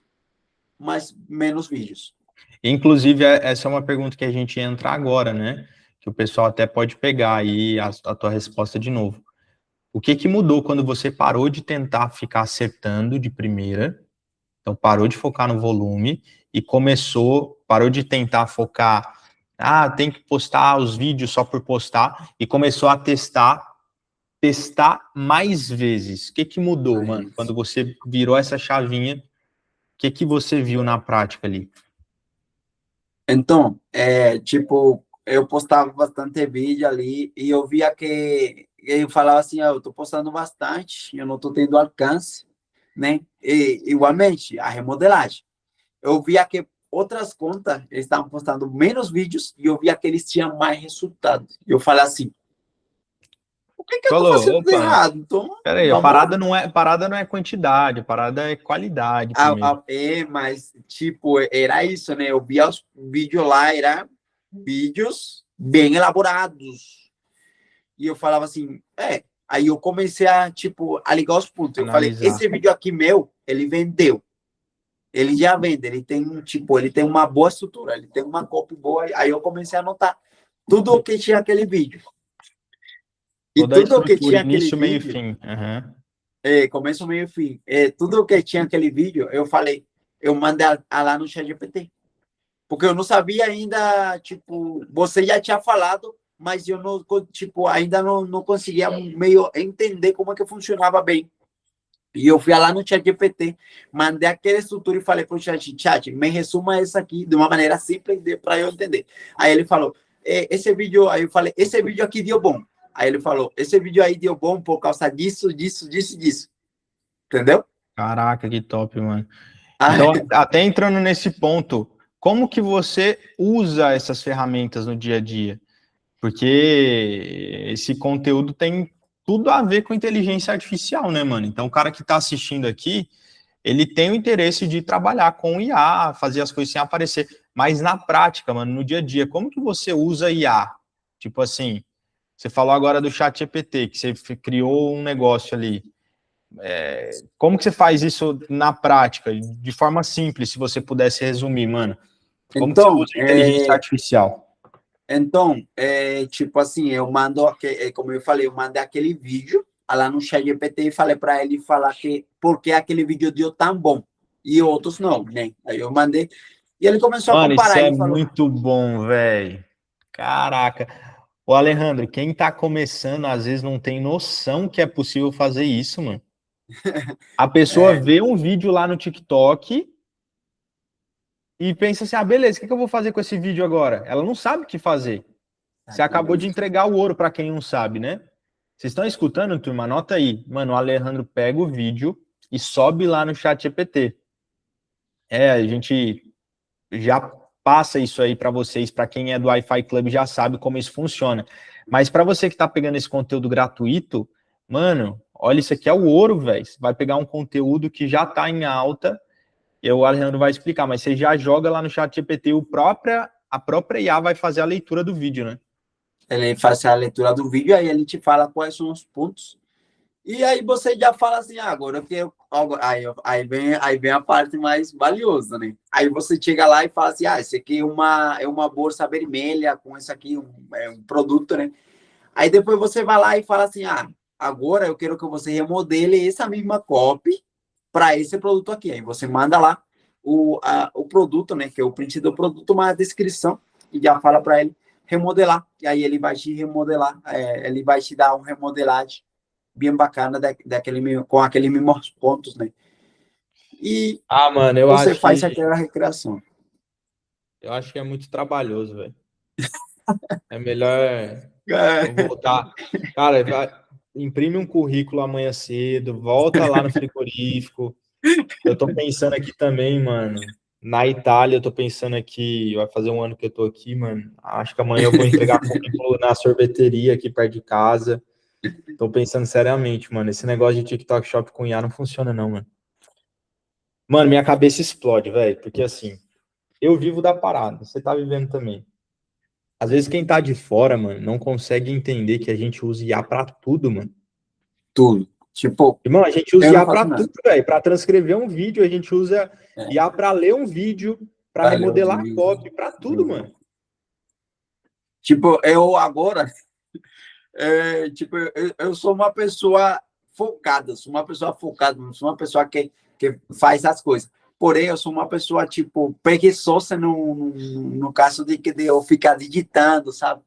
mas menos vídeos.
Inclusive, essa é uma pergunta que a gente ia entrar agora, né? Que o pessoal até pode pegar aí a tua resposta de novo. O que que mudou quando você parou de tentar ficar acertando de primeira? Então, parou de focar no volume e parou de tentar focar, tem que postar os vídeos só por postar e começou a testar mais vezes. O que que mudou, mano?
Mas,
Quando você virou essa chavinha, o que que você viu na prática ali?
então, tipo, eu postava bastante vídeo ali e eu via que eu falava assim, eu tô postando bastante, eu não tô tendo alcance, né? E, igualmente, a remodelagem. Eu via que outras contas eles estavam postando menos vídeos e eu via que eles tinham mais resultados. E eu falei assim, o que eu tô
Falou,
fazendo de
opa,
errado? Então,
peraí, a
vamos lá.
parada não é quantidade, a parada é qualidade primeiro.
Mas, tipo, era isso, né? Eu via os vídeos lá, eram vídeos bem elaborados. E eu falava assim, Aí eu comecei a, tipo, a ligar os pontos. Eu falei,
Analisar.
esse vídeo aqui meu, ele vendeu. Ele já vende, ele tem, tipo, ele tem uma boa estrutura, ele tem uma copy boa. Aí eu comecei a anotar tudo o que tinha aquele vídeo. E
Toda a
tudo o que
estrutura,
tinha aquele
início, meio e
vídeo,
fim. Aham.
começo, meio e fim, tudo o que tinha aquele vídeo, eu falei, eu mandei lá no chat GPT. Porque eu não sabia ainda, tipo, você já tinha falado, mas eu não, tipo, ainda não conseguia meio entender como é que funcionava bem. E eu fui lá no chat GPT, mandei aquela estrutura e falei para o chat, me resuma isso aqui de uma maneira simples para eu entender. Aí ele falou, esse vídeo, aí eu falei, esse vídeo aqui deu bom. Aí ele falou, esse vídeo aí deu bom por causa disso, disso, disso, disso. Entendeu?
Caraca, que top, mano. Então,
Aí,
até entrando nesse ponto, como que você usa essas ferramentas no dia a dia? Porque esse conteúdo tem tudo a ver com inteligência artificial, né, mano? Então, o cara que está assistindo aqui, ele tem o interesse de trabalhar com IA, fazer as coisas sem aparecer. Mas na prática, mano, no dia a dia, como que você usa IA? Tipo assim, você falou agora do chat GPT, que você criou um negócio ali. Como que você faz isso na prática? De forma simples, se você pudesse resumir, mano. Como que você
então,
usa a inteligência artificial?
tipo assim, eu mando, como eu falei, eu mandei aquele vídeo lá no chat GPT e falei para ele falar que porque aquele vídeo deu tão bom e outros não, né? Aí eu mandei e ele começou a
Mano, isso
comparar,
é
ele falou,
muito bom, velho. Caraca. Ô, Alejandro, quem tá começando, às vezes não tem noção que é possível fazer isso, mano. A pessoa
é,
vê um vídeo lá no TikTok e pensa assim: ah, beleza, o que eu vou fazer com esse vídeo agora? Ela não sabe o que fazer. Você acabou de entregar o ouro para quem não sabe, né? Vocês estão escutando, turma? Anota aí. Mano, o Alejandro pega o vídeo e sobe lá no chat GPT. A gente já passa isso aí para vocês, para quem é do Wi-Fi Club já sabe como isso funciona. Mas para você que está pegando esse conteúdo gratuito, mano, olha, isso aqui é o ouro, velho. Você vai pegar um conteúdo que já está em alta, e o Alejandro vai explicar, mas você já joga lá no chat GPT, a própria IA vai fazer a leitura do vídeo, né?
ele faz a leitura do vídeo, aí ele te fala quais são os pontos. E aí você já fala assim, agora eu quero. Aí vem a parte mais valiosa, né? Aí você chega lá e fala assim, isso aqui é uma bolsa vermelha com isso aqui, é um produto, né? Aí depois você vai lá e fala assim, agora eu quero que você remodele essa mesma copy para esse produto aqui. Aí você manda lá o produto, né? Que é o print do produto, uma descrição, e já fala para ele remodelar. E aí ele vai te remodelar, ele vai te dar um remodelagem bem bacana com aqueles mesmos pontos, né? E
Ah, mano,
você faz aquela recreação.
eu acho que é muito trabalhoso, velho. É melhor eu
É,
voltar. Cara, imprime um currículo amanhã cedo, volta lá no frigorífico. Eu tô pensando aqui também, mano. Na Itália, eu tô pensando aqui, vai fazer um ano que eu tô aqui, mano. Acho que amanhã eu vou entregar currículo na sorveteria aqui perto de casa. Tô pensando seriamente, mano. Esse negócio de TikTok Shop com IA não funciona, não, mano. Mano, minha cabeça explode, velho. Porque assim, eu vivo da parada, você tá vivendo também. Às vezes quem tá de fora, mano, não consegue entender que a gente usa IA pra tudo, mano.
tudo. Tipo,
Irmão, a gente usa
eu não
IA pra
faço
tudo,
nada.
velho. Pra transcrever um vídeo, a gente usa
É,
IA pra ler um vídeo, pra
valeu,
remodelar a
amigo.
copy, pra tudo, mano.
Tipo, eu agora, tipo, eu sou uma pessoa focada, sou uma pessoa que faz as coisas. Porém, eu sou uma pessoa, tipo, preguiçosa no caso de eu ficar digitando, sabe?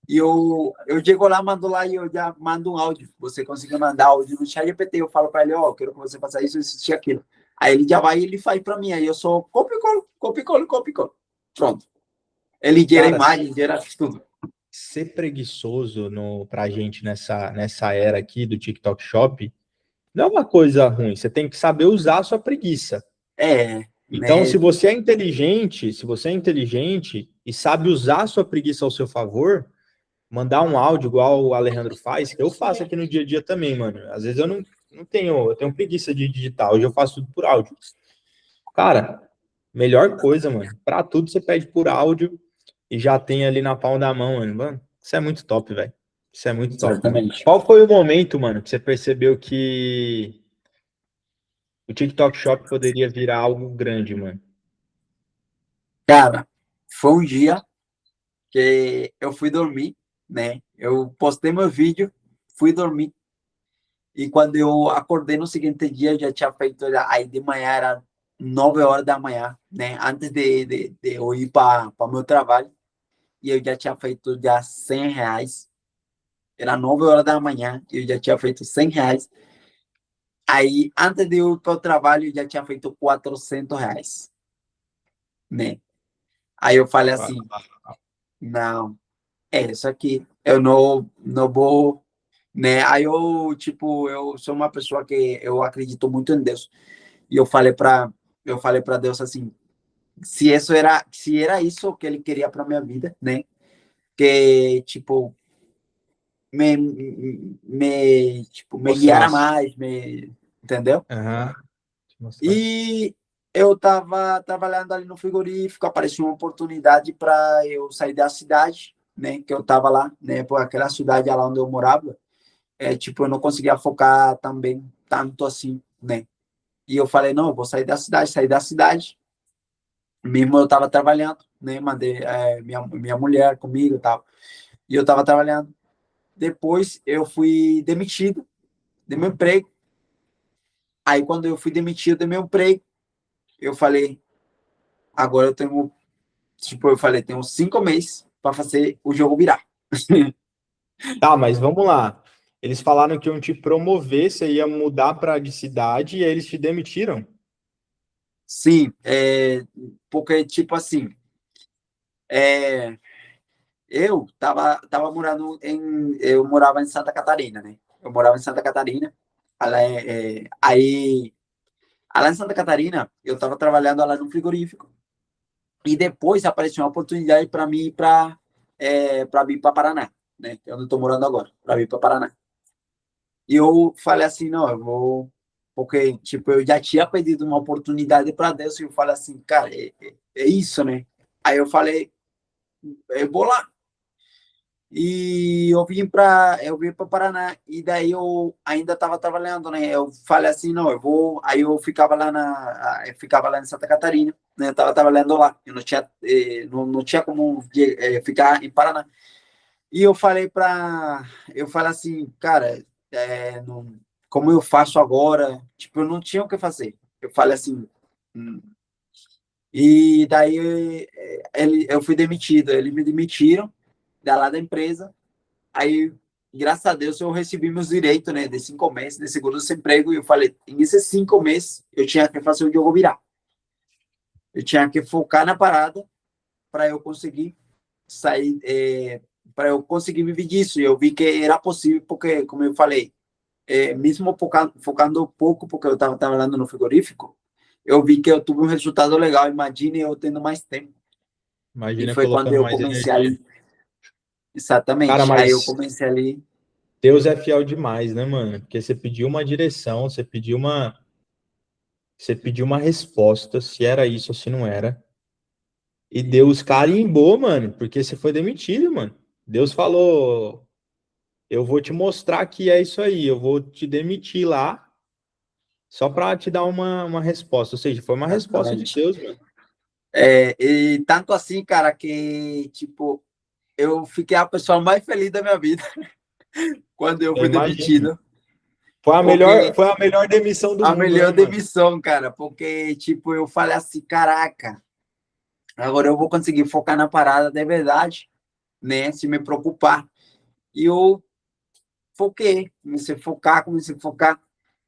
E eu chego lá, mando lá e eu já mando um áudio. Você consegue mandar áudio no chat GPT, eu falo para ele, eu quero que você faça isso, isso e aquilo. Aí ele já vai e ele faz para mim. Aí eu só copio, colo, copio, colo, copio, colo. Pronto. Ele gera
Cara,
imagem, gera tudo.
ser preguiçoso pra gente nessa era aqui do TikTok Shop não é uma coisa ruim. Você tem que saber usar a sua preguiça. Então,
Né?
se você é inteligente e sabe usar a sua preguiça ao seu favor, mandar um áudio igual o Alejandro faz, que eu faço aqui no dia a dia também, mano. Às vezes eu tenho preguiça de digitar, hoje eu faço tudo por áudio. Cara, melhor coisa, mano. Pra tudo você pede por áudio e já tem ali na palma da mão, mano. Mano, isso é muito top, velho. Isso é muito top.
Certamente.
Qual foi o momento, mano, que você percebeu que o TikTok Shop poderia virar algo grande, mano?
Cara, foi um dia que eu fui dormir, né? Eu postei meu vídeo, fui dormir. E quando eu acordei no seguinte dia, eu já tinha feito, aí de manhã era 9 horas da manhã, né? Antes de eu ir para o meu trabalho. E eu já tinha feito já R$ 100. Era 9 horas da manhã e eu já tinha feito R$ 100. Aí, antes de eu ir para o trabalho, eu já tinha feito R$ 400, né? Aí eu falei assim, não, é isso aqui. Eu não vou, né? Aí eu, tipo, eu sou uma pessoa que eu acredito muito em Deus. E eu falei para Deus assim, se era isso que ele queria para minha vida, né? Que tipo me guiara
Mostrasse.
mais, entendeu?
Aham. Mostrasse.
E eu tava trabalhando ali no frigorífico, apareceu uma oportunidade para eu sair da cidade, né? Que eu tava lá, né? Por aquela cidade lá onde eu morava, tipo, eu não conseguia focar também tanto assim, né? E eu falei, não, eu vou sair da cidade. Mesmo eu tava trabalhando, né? Mandei minha mulher comigo e tal. E eu tava trabalhando. Depois eu fui demitido do meu emprego. Aí quando eu fui demitido do meu emprego, eu falei, agora eu tenho, tipo, eu falei, tenho 5 meses para fazer o jogo virar.
Tá, mas vamos lá. Eles falaram que iam te promover, você ia mudar para de cidade e aí eles te demitiram.
Sim, porque, tipo assim, é, tava morando eu morava em Santa Catarina, né? Eu morava em Santa Catarina. Aí, lá em Santa Catarina, eu tava trabalhando lá no frigorífico. E depois apareceu uma oportunidade para mim para vir para Paraná, né? Que é onde eu tô morando agora, para vir para Paraná. E eu falei assim, não, eu vou, porque tipo eu já tinha pedido uma oportunidade para Deus e eu falei assim, cara, é isso, né? Aí eu falei, eu vou lá. E eu vim para Paraná e daí eu ainda estava trabalhando, né? Eu falei assim, não, eu vou. Aí eu ficava eu ficava lá em Santa Catarina, né? Eu tava trabalhando lá. Eu não tinha como ficar em Paraná. E eu falei assim, cara, como eu faço agora? Tipo, eu não tinha o que fazer. Eu falei assim, e daí eu fui demitido. Eles me demitiram da lá da empresa. Aí, graças a Deus, eu recebi meus direitos, né, de 5 meses de seguro-desemprego. E eu falei, nesses 5 meses, eu tinha que fazer o jogo virar. Eu tinha que focar na parada para eu conseguir sair, para eu conseguir viver disso. E eu vi que era possível, porque, como eu falei, mesmo focando pouco, porque eu estava trabalhando no frigorífico, eu vi que eu tive um resultado legal. Imagine eu tendo mais tempo. E
Imagina
foi quando
colocando
eu
mais
comecei
energia.
ali.
Cara,
Exatamente. Aí eu
mas
comecei ali.
Deus é fiel demais, né, mano? Porque você pediu uma direção, você pediu uma resposta, se era isso ou se não era. E Deus carimbou, mano, porque você foi demitido, mano. Deus falou: eu vou te mostrar que é isso aí, eu vou te demitir lá, só pra te dar uma resposta. Ou seja, foi uma resposta de
Exatamente.
Deus, mano.
E tanto assim, cara, que, tipo, eu fiquei a pessoa mais feliz da minha vida quando eu
Eu
fui
imagino.
demitido, porque
Foi a melhor demissão do
a
mundo, né,
melhor
mano?
demissão, cara, porque, tipo, eu falei assim, caraca, agora eu vou conseguir focar na parada de verdade, né, se me preocupar. E eu foquei, comecei a focar,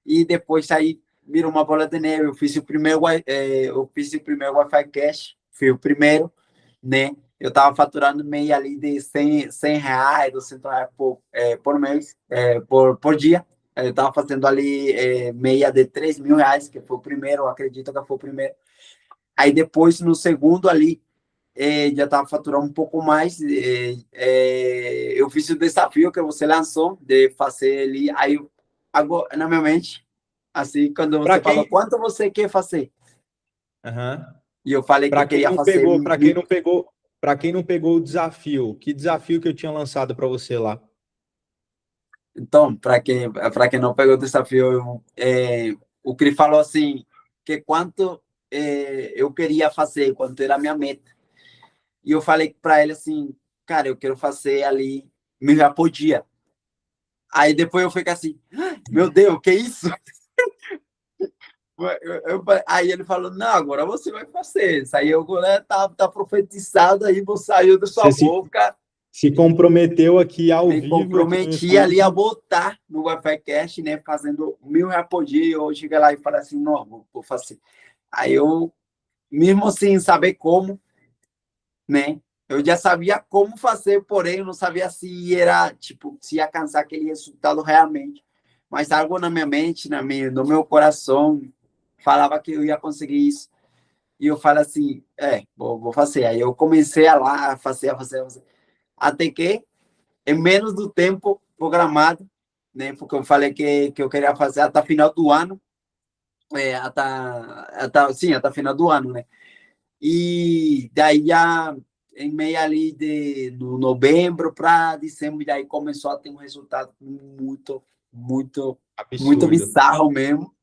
e depois saí, virou uma bola de neve, eu fiz o primeiro Wi-Fi Cash, fui o primeiro, né, eu tava faturando meio ali de 100 reais, 200 reais por mês, por dia. Eu tava fazendo ali meia de 3 mil reais, que foi o primeiro, eu acredito que foi o primeiro. Aí depois, no segundo ali, já estava faturando um pouco mais. Eu fiz o desafio que você lançou de fazer ali. Aí, agora, na minha mente, assim, quando
Para
você falou
quem,
quanto você quer fazer,
uhum.
e eu falei que
Para quem
queria
não
fazer
pegou, para quem não pegou o desafio, que desafio que eu tinha lançado para você lá?
Então, para quem não pegou o desafio, o Cris falou assim, que quanto eu queria fazer, quanto era a minha meta. E eu falei para ele assim, cara, eu quero fazer ali 1.000 por dia. Aí depois eu fiquei assim, meu Deus, que isso? Aí ele falou, não, agora você vai fazer. Isso aí agora tá profetizado aí, você saiu da sua
Você
boca.
se comprometeu aqui ao
Me
vivo, aqui no
comprometi ali a
YouTube.
botar no Wi-Fi Cash, né? Fazendo 1.000 por dia. E eu cheguei lá e falei assim, não, vou fazer. Aí eu, mesmo sem saber como, né? Eu já sabia como fazer, porém eu não sabia se era, tipo, se ia alcançar aquele resultado realmente. Mas algo na minha mente, no meu coração, falava que eu ia conseguir isso. E eu falei assim, vou fazer. Aí eu comecei a lá, a fazer. Até que, em menos do tempo programado, né? Porque eu falei que eu queria fazer até final do ano. Até final do ano, né? E daí já em meio ali de no novembro para dezembro, daí começou a ter um resultado muito, muito, muito
Absurdo.
bizarro mesmo,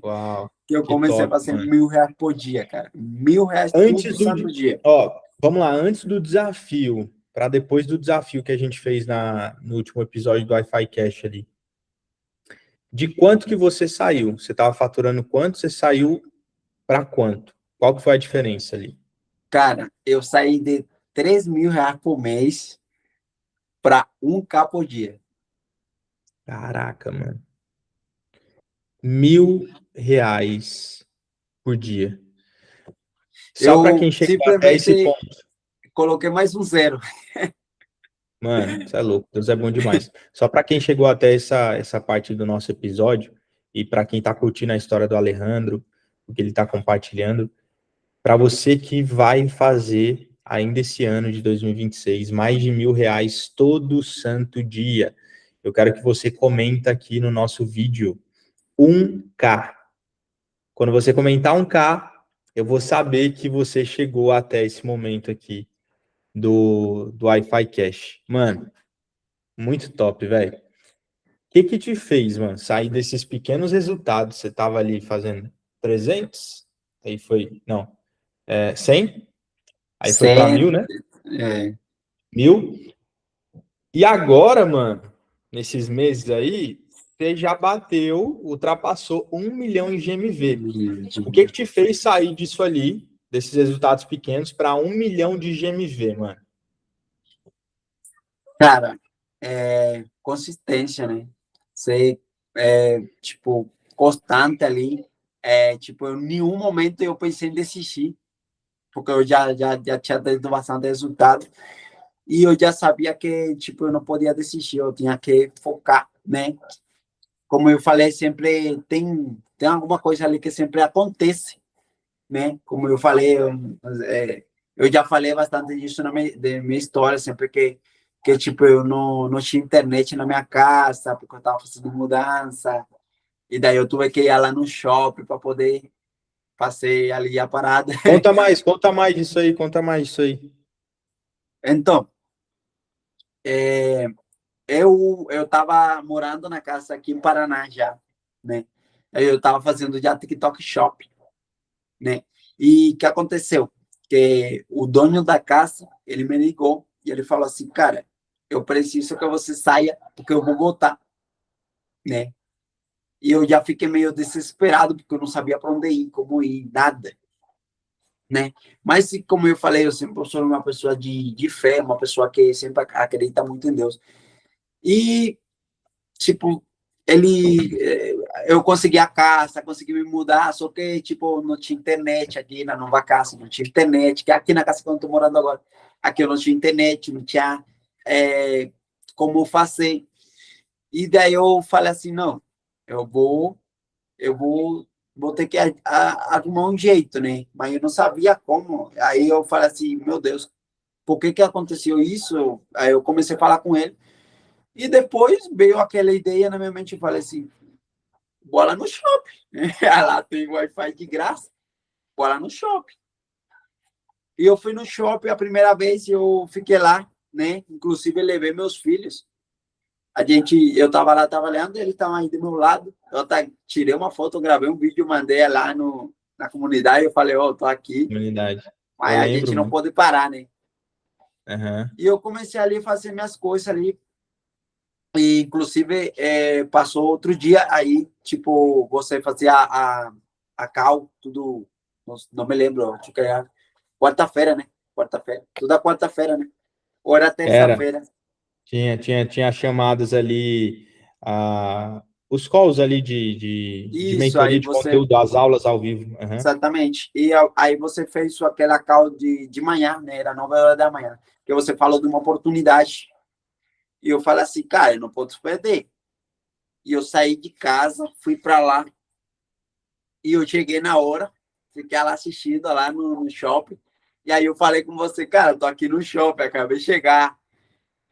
Uau,
que eu
que
comecei a
top,
fazer
mano.
1.000 reais por dia, cara. 1.000 reais todo
Antes do,
santo dia.
ó, vamos lá, antes do desafio, para depois do desafio que a gente fez no último episódio do Wi-Fi Cash ali. De quanto que você saiu? Você estava faturando quanto? Você saiu para quanto? Qual que foi a diferença ali?
Cara, eu saí de 3.000 reais por mês para 1K por dia.
Caraca, mano. R$ 1.000 por dia. Só para
Eu
quem chegou até esse
simplesmente
ponto.
coloquei mais um zero.
Mano, você é louco, Deus é bom demais. Só para quem chegou até essa parte do nosso episódio e para quem tá curtindo a história do Alejandro, o que ele tá compartilhando, para você que vai fazer ainda esse ano de 2026 mais de R$ 1.000 todo santo dia, eu quero que você comenta aqui no nosso vídeo 1K. Quando você comentar 1K, eu vou saber que você chegou até esse momento aqui do Wi-Fi Cash. Mano, muito top, velho. O que te fez, mano, sair desses pequenos resultados? Você tava ali fazendo 300, aí foi, não, 100, aí foi para 1.000,
Sempre.
né?
É,
1.000. E agora, mano, nesses meses aí, você já bateu, ultrapassou 1 milhão em GMV. O que te fez sair disso ali, desses resultados pequenos, para 1 milhão de GMV, mano?
cara, consistência, né? Ser, tipo, constante ali. Tipo, em nenhum momento eu pensei em desistir, porque eu já tinha tido bastante resultado. E eu já sabia que, tipo, eu não podia desistir, eu tinha que focar, né? Como eu falei, sempre tem alguma coisa ali que sempre acontece, né? Como eu falei, eu já falei bastante disso de minha história, sempre que tipo, eu não tinha internet na minha casa, porque eu estava fazendo mudança, e daí eu tive que ir lá no shopping para poder fazer ali a parada.
Conta mais disso aí, conta mais disso aí.
Então, é, eu estava morando na casa aqui em Paraná já, né? Aí eu estava fazendo já TikTok Shop, né? E o que aconteceu? Que o dono da casa, ele me ligou e ele falou assim, cara, eu preciso que você saia porque eu vou voltar, né? E eu já fiquei meio desesperado porque eu não sabia para onde ir, como ir, nada, né? Mas como eu falei, eu sempre sou uma pessoa de fé, uma pessoa que sempre acredita muito em Deus. E tipo, eu consegui a casa, consegui me mudar, só que, tipo, não tinha internet aqui na Nova Casa, não tinha internet, que aqui na casa que eu tô morando agora, aqui eu não tinha internet, não tinha como fazer. E daí eu falei assim, não, eu vou, vou ter que arrumar um jeito, né? Mas eu não sabia como. Aí eu falei assim, meu Deus, por que que aconteceu isso? Aí eu comecei a falar com ele. E depois veio aquela ideia na minha mente e falei assim, bora no shopping. Lá tem Wi-Fi de graça, bora no shopping. E eu fui no shopping a primeira vez, eu fiquei lá, né? Inclusive, eu levei meus filhos. Eu estava lá trabalhando, eles estavam aí do meu lado. Eu tirei uma foto, gravei um vídeo, mandei lá na comunidade. Eu falei, ó, tô aqui,
Comunidade. Eu
mas a
lembro,
gente não
mano.
pode parar, né?
Uhum.
E eu comecei ali a fazer minhas coisas ali. E, inclusive, passou outro dia, aí, tipo, você fazia a cal, tudo, não me lembro, acho que era quarta-feira, né? Quarta-feira, toda quarta-feira, né? Ou era
Era.
terça-feira.
Tinha chamadas ali, os calls ali de
Isso,
mentoria
aí
de
você,
conteúdo, as aulas ao vivo. Uhum.
exatamente. E aí você fez aquela call de manhã, né? Era 9 horas da manhã, que você falou de uma oportunidade. E eu falei assim, cara, eu não posso perder. E eu saí de casa, fui para lá, e eu cheguei na hora, fiquei lá assistindo lá no shopping. E aí eu falei com você, cara, eu tô aqui no shopping, acabei de chegar,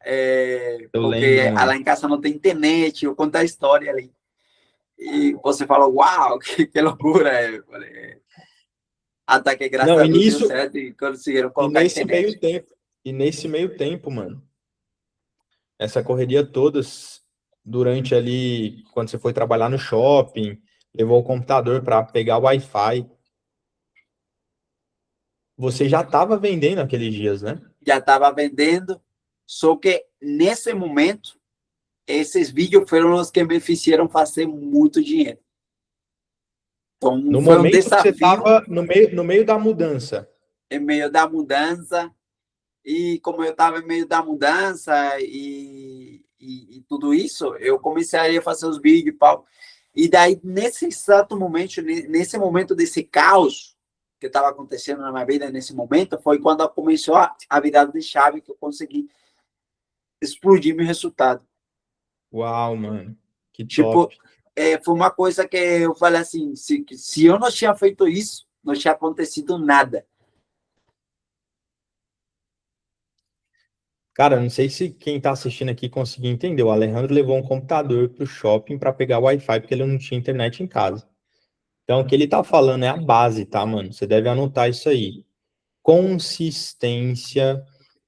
Eu lembro,
porque
mano.
lá em casa não tem internet, eu conto a história ali. E você falou, uau, que loucura. Eu falei, até que graças
Não,
a Deus deu certo e conseguiram
e
colocar a
nesse
internet.
meio tempo, e nesse meio tempo, mano, essa correria toda, durante ali, quando você foi trabalhar no shopping, levou o computador para pegar o Wi-Fi, você já estava vendendo aqueles dias, né?
Já estava vendendo, só que nesse momento, esses vídeos foram os que me fizeram fazer muito dinheiro. Então,
No
foi um
momento que você
desafio
estava no meio da mudança.
em meio da mudança. E como eu estava em meio da mudança e tudo isso, eu comecei a fazer os vídeos e tal. E daí, nesse exato momento, nesse momento desse caos que estava acontecendo na minha vida, nesse momento, foi quando começou a virada de chave que eu consegui explodir meu resultado.
Uau, mano, que
Tipo,
top.
foi uma coisa que eu falei assim, se eu não tinha feito isso, não tinha acontecido nada.
Cara, não sei se quem tá assistindo aqui conseguiu entender. O Alejandro levou um computador pro shopping para pegar o Wi-Fi porque ele não tinha internet em casa. Então, o que ele tá falando é a base, tá, mano? Você deve anotar isso aí. Consistência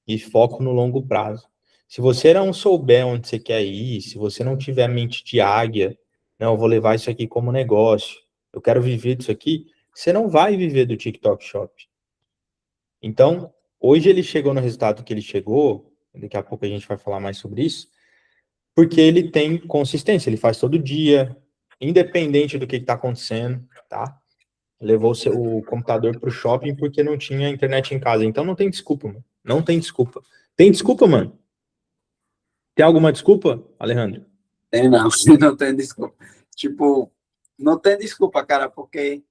e foco no longo prazo. Se você não souber onde você quer ir, se você não tiver mente de águia, não, eu vou levar isso aqui como negócio, eu quero viver disso aqui, você não vai viver do TikTok Shop. Então, hoje ele chegou no resultado que ele chegou, daqui a pouco a gente vai falar mais sobre isso, porque ele tem consistência, ele faz todo dia, independente do que está acontecendo, tá? Levou o computador para o shopping porque não tinha internet em casa. Então não tem desculpa, mano. Não tem desculpa. Tem desculpa, mano? Tem alguma desculpa, Alejandro?
Tem não, não tem desculpa. Tipo, não tem desculpa, cara, porque,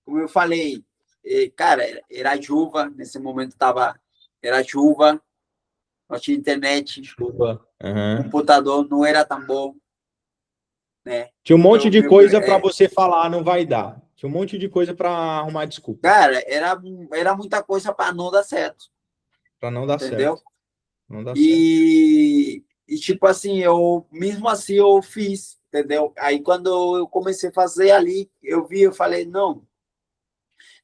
como eu falei, cara, era chuva, nesse momento era chuva, não tinha internet,
Desculpa.
o
Uhum.
computador não era tão bom, né?
Tinha um monte
Então,
de coisa para você falar, não vai dar. Tinha um monte de coisa para arrumar desculpa.
cara, era muita coisa para não dar certo,
Para não dar
entendeu?
certo. Não dá certo.
Tipo assim, eu mesmo assim eu fiz, entendeu? Aí quando eu comecei a fazer ali, eu falei, não.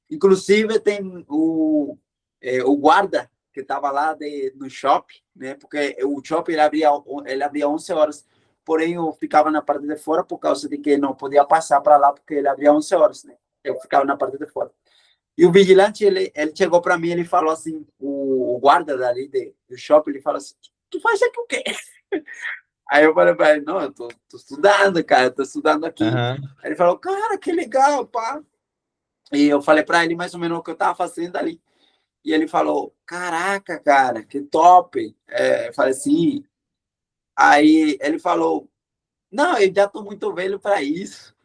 Inclusive tem o guarda que estava lá no shopping, né? Porque o shopping ele abria 11 horas, porém eu ficava na parte de fora por causa de que não podia passar para lá porque ele abria 11 horas, né? Eu ficava na parte de fora. E o vigilante, ele chegou para mim, ele falou assim, o guarda dali do shopping, ele falou assim, tu faz aqui o quê? Aí eu falei para ele, não, eu tô estudando, cara, eu tô estudando aqui.
Uhum.
Aí ele falou, cara, que legal, pá. E eu falei para ele mais ou menos o que eu estava fazendo ali. E ele falou, caraca, cara, que top. Eu falei assim. Aí ele falou, não, eu já tô muito velho para isso.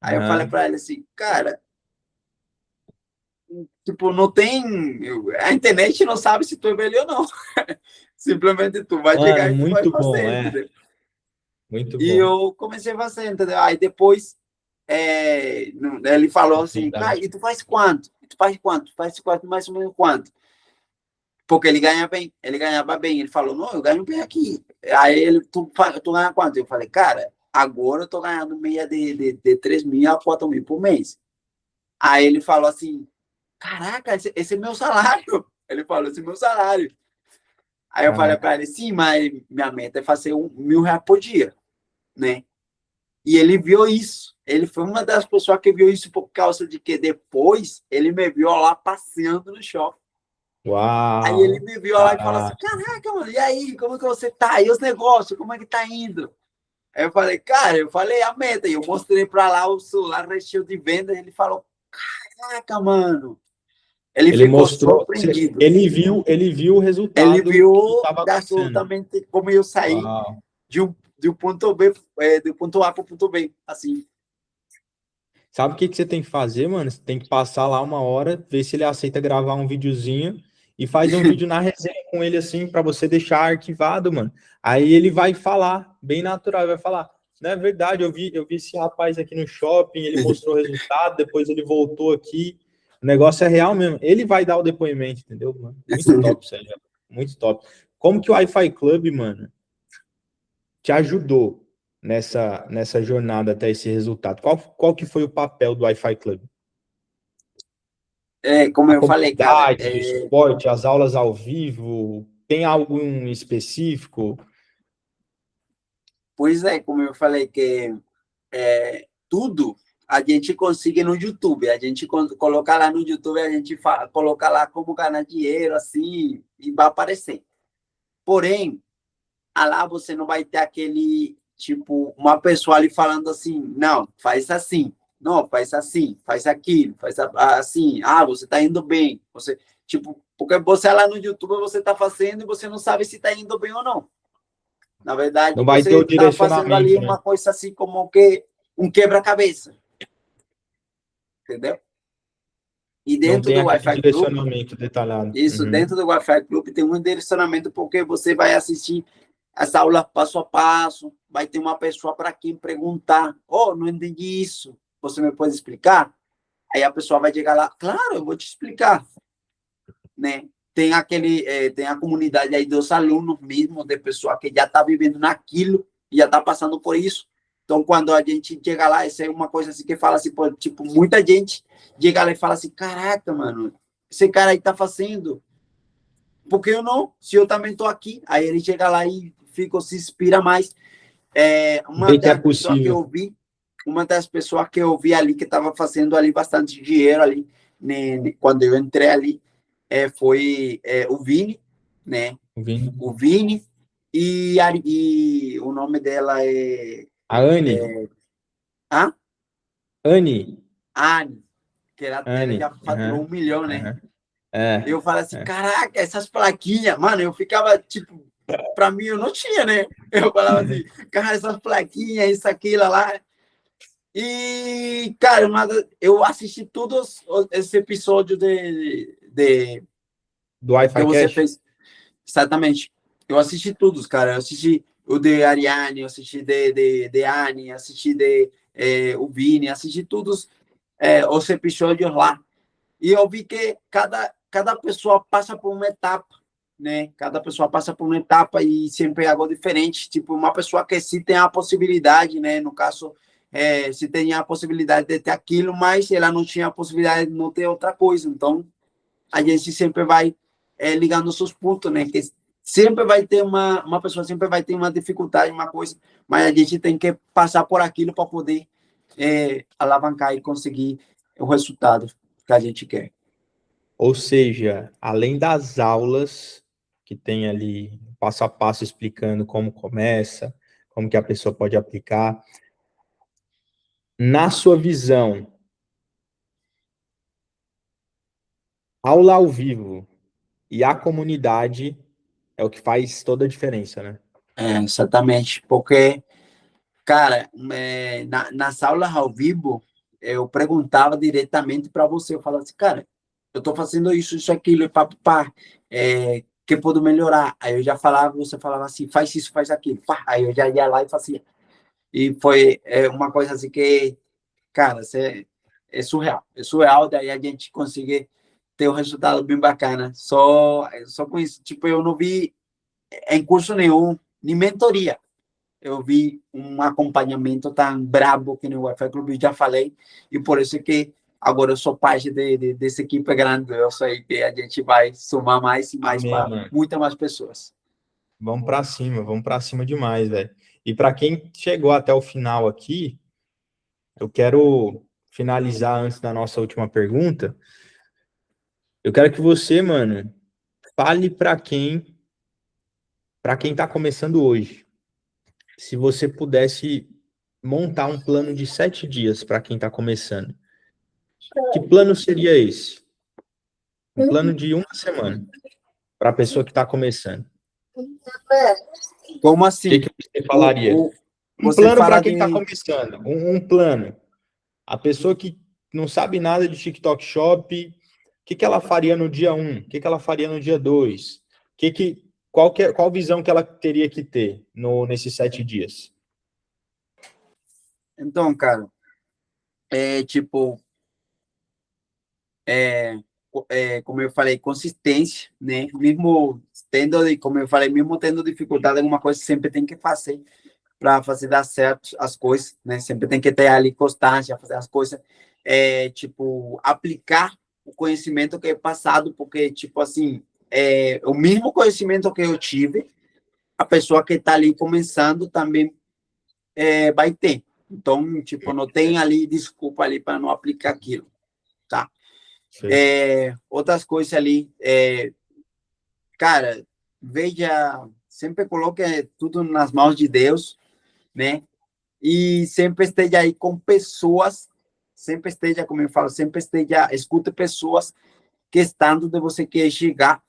Aí eu falei
Aham.
para ele assim, cara, tipo, não tem. A internet não sabe se tu é velho ou não. Simplesmente tu vai
Mano,
chegar e tu vai
muito bom,
fazer,
é.
entendeu?
Muito
E
bom.
eu comecei a fazer, entendeu? Aí depois ele falou assim, cara,
Facilidade.
e tu faz quanto? Tu faz quanto? Tu faz quanto, mais ou menos quanto? Porque ele ganha bem, ele ganhava bem. Ele falou, não, eu ganho bem aqui. Aí ele, tu ganha quanto? Eu falei, cara, agora eu tô ganhando meia de 3 mil a 4 mil por mês. Aí ele falou assim, caraca, esse é meu salário. Ele falou, esse é meu salário. Aí eu falei
Caraca.
para ele, sim, mas minha meta é fazer R$ 1.000 por dia, né? E ele viu isso. Ele foi uma das pessoas que viu isso por causa de que depois ele me viu lá passeando no shopping. Aí ele
Uau.
me viu lá e falou assim:
Caraca.
caraca, mano, e aí, como que você tá? E os negócios, como é que tá indo? Aí eu falei, cara, eu falei a meta. E eu mostrei para lá o celular recheio de venda. E ele falou: caraca, mano. Ele
Ele
ficou
mostrou,
surpreendido.
ele viu o
Ele
resultado
viu
que estava acontecendo.
absolutamente como eu saí
Uau.
de um ponto B, do ponto A para o ponto B, assim.
Sabe o que que você tem que fazer, mano? Você tem que passar lá uma hora, ver se ele aceita gravar um videozinho e faz um vídeo na resenha com ele assim pra você deixar arquivado, mano. Aí ele vai falar, bem natural, vai falar. Não é verdade, eu vi esse rapaz aqui no shopping, ele mostrou o resultado, depois ele voltou aqui. O negócio é real mesmo. Ele vai dar o depoimento, entendeu, mano? Muito top, Sérgio. Muito top. Como que o Wi-Fi Club, mano, te ajudou nessa jornada até esse resultado? Qual que foi o papel do Wi-Fi Club?
Como
A
eu falei, cara,
comunidade, o suporte, as aulas ao vivo, tem algo em específico?
pois é, como eu falei, que tudo a gente consegue no YouTube. A gente coloca lá no YouTube, a gente coloca lá como ganhar dinheiro, assim, e vai aparecer. Porém, lá você não vai ter aquele, tipo, uma pessoa ali falando assim, não, faz assim, não, faz assim, faz aquilo, faz assim, você tá indo bem. Você, tipo, porque você lá no YouTube, você tá fazendo e você não sabe se tá indo bem ou não. Na
Não
verdade,
vai ter
você
o
está fazendo ali
direcionamento, né?
uma coisa assim como que um quebra-cabeça, entendeu? E
Não
dentro
tem
do
aquele
Wi-Fi Club,
direcionamento detalhado.
isso,
Uhum.
dentro do Wi-Fi Club tem um direcionamento porque você vai assistir essa aula passo a passo, vai ter uma pessoa para quem perguntar, não entendi isso, você me pode explicar? Aí a pessoa vai chegar lá, claro, eu vou te explicar, né? Tem a comunidade aí dos alunos mesmo, de pessoa que já está vivendo naquilo, e já está passando por isso. Então, quando a gente chega lá, isso é uma coisa assim que fala assim, pô, tipo, muita gente chega lá e fala assim, caraca, mano, esse cara aí tá fazendo, por que eu não? Se eu também tô aqui. Aí ele chega lá e fica, se inspira mais. Uma
Vê que é
das pessoas que
possível.
eu vi, uma das pessoas que eu vi ali que estava fazendo ali bastante dinheiro ali, né, quando eu entrei ali, foi o Vini, né?
Vini.
O Vini e o nome dela é
A Anne.
a
Anne.
Anne, que ela
Anne.
já faturou
Uhum.
1 milhão, né?
Uhum. É.
Eu falo assim,
É.
caraca, essas plaquinhas, mano, eu ficava tipo, para mim eu não tinha, né? Eu falava assim, cara, essas plaquinhas, isso, aquilo lá. E, cara, eu assisti todos esse episódio
Do
que
Wi-Fi
você
Cash?
fez. Exatamente. Eu assisti todos, cara. Eu assisti o de Ariane, eu assisti de Anne, assisti o Vini, assisti todos os episódios lá. E eu vi que cada pessoa passa por uma etapa, né? Cada pessoa passa por uma etapa e sempre é algo diferente. Tipo, uma pessoa que se tem a possibilidade, né? No caso, se tem a possibilidade de ter aquilo, mas ela não tinha a possibilidade de não ter outra coisa. Então, a gente sempre vai ligando os seus pontos, né? Que sempre vai ter uma pessoa, sempre vai ter uma dificuldade, uma coisa, mas a gente tem que passar por aquilo para poder alavancar e conseguir o resultado que a gente quer.
Ou seja, além das aulas que tem ali passo a passo explicando como começa, como que a pessoa pode aplicar, na sua visão, aula ao vivo e a comunidade é o que faz toda a diferença, né?
Exatamente, porque, Cara, nas aulas ao vivo, eu perguntava diretamente para você. Eu falava assim, cara, eu estou fazendo isso, aquilo, e pá, que pode melhorar? Aí eu já falava, você falava assim, faz isso, faz aquilo. Pá, aí eu já ia lá e fazia. E foi uma coisa assim que, cara, é surreal. É surreal, daí a gente conseguir ter um resultado bem bacana. Só com isso. Tipo, eu não vi em curso nenhum, nem mentoria. Eu vi um acompanhamento tão brabo que no Wi-Fi Club, eu já falei, e por isso que agora eu sou parte dessa equipe grande. Eu sei que a gente vai somar mais e mais
Amém,
para
mano.
muitas mais pessoas.
Vamos pra cima demais, velho. E para quem chegou até o final aqui, eu quero finalizar antes da nossa última pergunta. Eu quero que você, mano, fale para quem tá começando hoje. Se você pudesse montar um plano de 7 dias para quem tá começando, que plano seria esse? Um plano de uma semana para a pessoa que está começando.
Como
O que
assim?
que você falaria? Um
Você
plano
fala
para quem está
de.
começando. Um plano. A pessoa que não sabe nada de TikTok Shop, o que que ela faria no dia 1? O que que ela faria no dia 2? Qual visão que ela teria que ter nesses 7 dias?
Então, cara, tipo, é, como eu falei, consistência, né? Mesmo como eu falei, mesmo tendo dificuldade em alguma coisa, sempre tem que fazer para fazer dar certo as coisas, né? Sempre tem que ter ali constância, fazer as coisas, tipo, aplicar o conhecimento que é passado, porque, tipo assim, o mesmo conhecimento que eu tive, a pessoa que está ali começando também vai ter. Então, tipo, não tem ali desculpa ali para não aplicar aquilo, tá?
Sei.
Outras coisas ali, cara, veja, sempre coloque tudo nas mãos de Deus, né? E sempre esteja aí com pessoas, sempre esteja, como eu falo, sempre esteja, escute pessoas que estão onde você quer chegar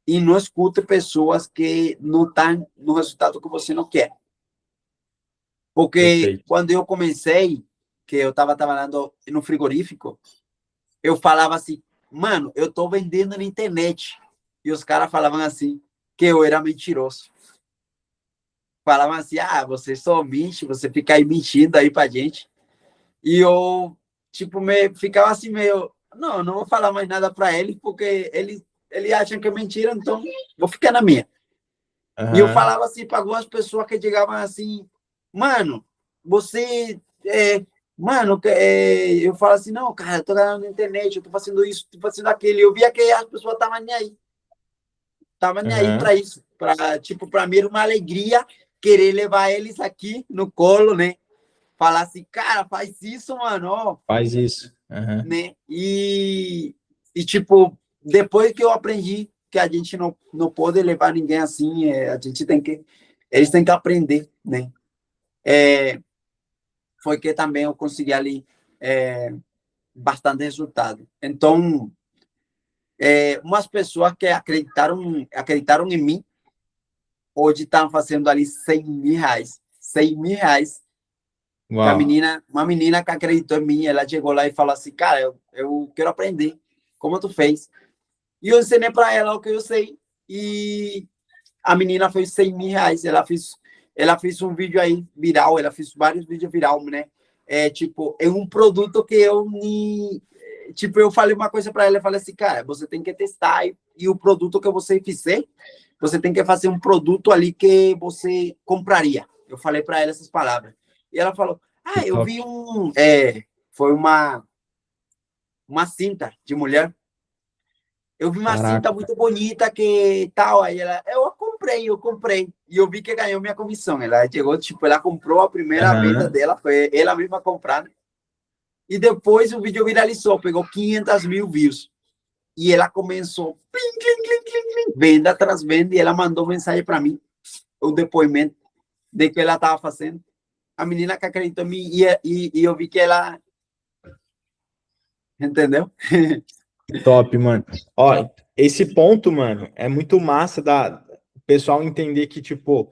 e não escute pessoas que não estão no resultado que você não quer. Porque
Perfeito.
quando eu comecei, que eu estava trabalhando no frigorífico, eu falava assim, mano, eu estou vendendo na internet. E os caras falavam assim, que eu era mentiroso. Falavam assim, você só mente, você fica aí mentindo aí pra gente. E eu, tipo, ficava assim meio, não vou falar mais nada para ele, porque ele acha que é mentira, então vou ficar na minha. E eu
Aham.
falava assim para algumas pessoas que chegavam assim, mano, você, mano, eu falo assim, não, cara, eu tô ganhando na internet, eu tô fazendo isso, tô fazendo aquilo. E eu via que as pessoas estavam nem aí
Aham.
para isso, para, tipo, para mim era uma alegria querer levar eles aqui no colo, né? Falar assim, cara, faz isso, mano, ó,
Faz isso. Aham.
né? E tipo, depois que eu aprendi que a gente não pode levar ninguém assim, a gente tem que, eles têm que aprender, né? Foi que também eu consegui ali bastante resultado. Então, umas pessoas que acreditaram em mim, hoje estão fazendo ali R$ 100.000, R$ 100.000. Que
Uau.
uma menina que acreditou em mim, ela chegou lá e falou assim, cara, eu quero aprender como tu fez. E eu ensinei para ela o que eu sei. E a menina fez R$ 100.000. Ela fez um vídeo aí viral. Ela fez vários vídeos viral, né? Tipo, é um produto que eu nem. Tipo, eu falei uma coisa para ela. Eu falei assim, cara, você tem que testar. E o produto que você fizer, você tem que fazer um produto ali que você compraria. Eu falei para ela essas palavras. E ela falou,
Que
eu
top.
vi foi uma cinta de mulher. Eu vi uma cinta
Caraca.
muito bonita que tal, aí eu comprei. E eu vi que ganhou minha comissão. Ela chegou, tipo, ela comprou a primeira venda
Aham.
dela, foi ela mesma comprando. E depois o vídeo viralizou, pegou 500 mil views. E ela começou, plim, plim, plim, plim, plim, venda atrás venda, e ela mandou mensagem para mim, o depoimento de que ela estava fazendo. A menina que acreditou em mim, e eu vi que ela, entendeu?
Top, mano. Ó, esse ponto, mano, é muito massa da o pessoal entender que, tipo,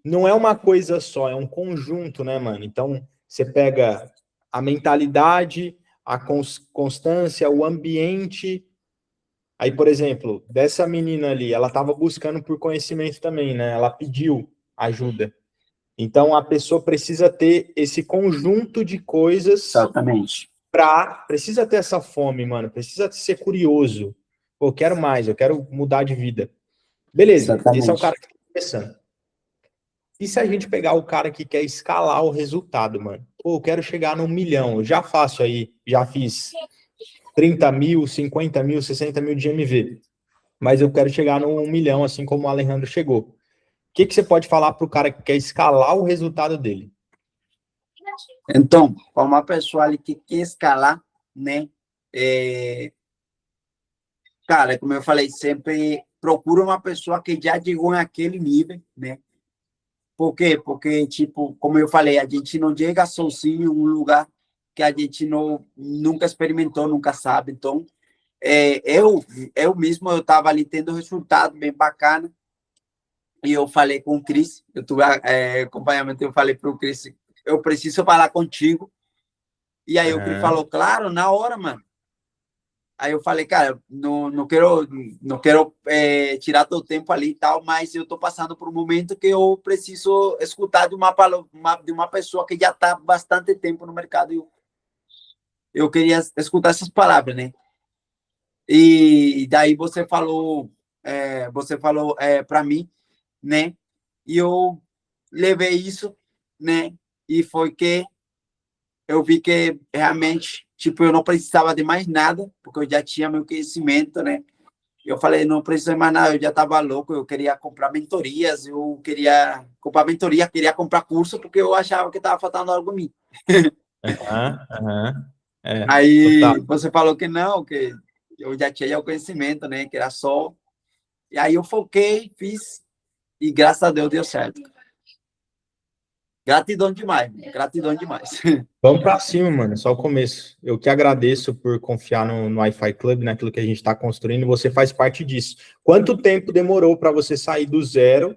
não é uma coisa só, é um conjunto, né, mano? Então, você pega a mentalidade, a constância, o ambiente. Aí, por exemplo, dessa menina ali, ela estava buscando por conhecimento também, né? Ela pediu ajuda. Então, a pessoa precisa ter esse conjunto de coisas
Exatamente.
precisa ter essa fome, mano. Precisa ser curioso. Pô, eu quero mais, eu quero mudar de vida. Beleza, esse é o cara
Exatamente.
que está começando. E se a gente pegar o cara que quer escalar o resultado, mano? Pô, eu quero chegar no 1 milhão. Eu já faço aí, já fiz 30 mil, 50 mil, 60 mil de MV. Mas eu quero chegar no 1 milhão, assim como o Alejandro chegou. O que você pode falar para o cara que quer escalar o resultado dele?
Então, para uma pessoa ali que quer escalar, né? É, cara, como eu falei, sempre procura uma pessoa que já chegou naquele nível, né? Por quê? Porque, tipo, como eu falei, a gente não chega sozinho em um lugar que a gente não, nunca experimentou, nunca sabe. Então, eu mesmo, eu estava ali tendo resultado bem bacana e eu falei com o Cris, eu tive acompanhamento, eu falei para o Cris, eu preciso falar contigo. E aí o Cris
Uhum.
falou, claro, na hora, mano. Aí eu falei, cara, não quero tirar teu tempo ali e tal, mas eu tô passando por um momento que eu preciso escutar de uma pessoa que já está bastante tempo no mercado. E eu queria escutar essas palavras, né? E daí você falou para mim, né? E eu levei isso, né? E foi que eu vi que realmente, tipo, eu não precisava de mais nada, porque eu já tinha meu conhecimento, né? Eu falei, não precisa mais nada, eu já estava louco, eu queria comprar mentorias, eu queria comprar mentoria, queria comprar curso, porque eu achava que estava faltando algo em mim.
Uhum. Uhum. É, total.
Aí você falou que não, que eu já tinha o conhecimento, né, que era só. E aí eu foquei, fiz, e graças a Deus deu certo. Gratidão demais, gratidão demais.
Vamos para cima, mano. Só o começo. Eu que agradeço por confiar no Wi-Fi Club, naquilo que a gente está construindo. Você faz parte disso. Quanto tempo demorou para você sair do zero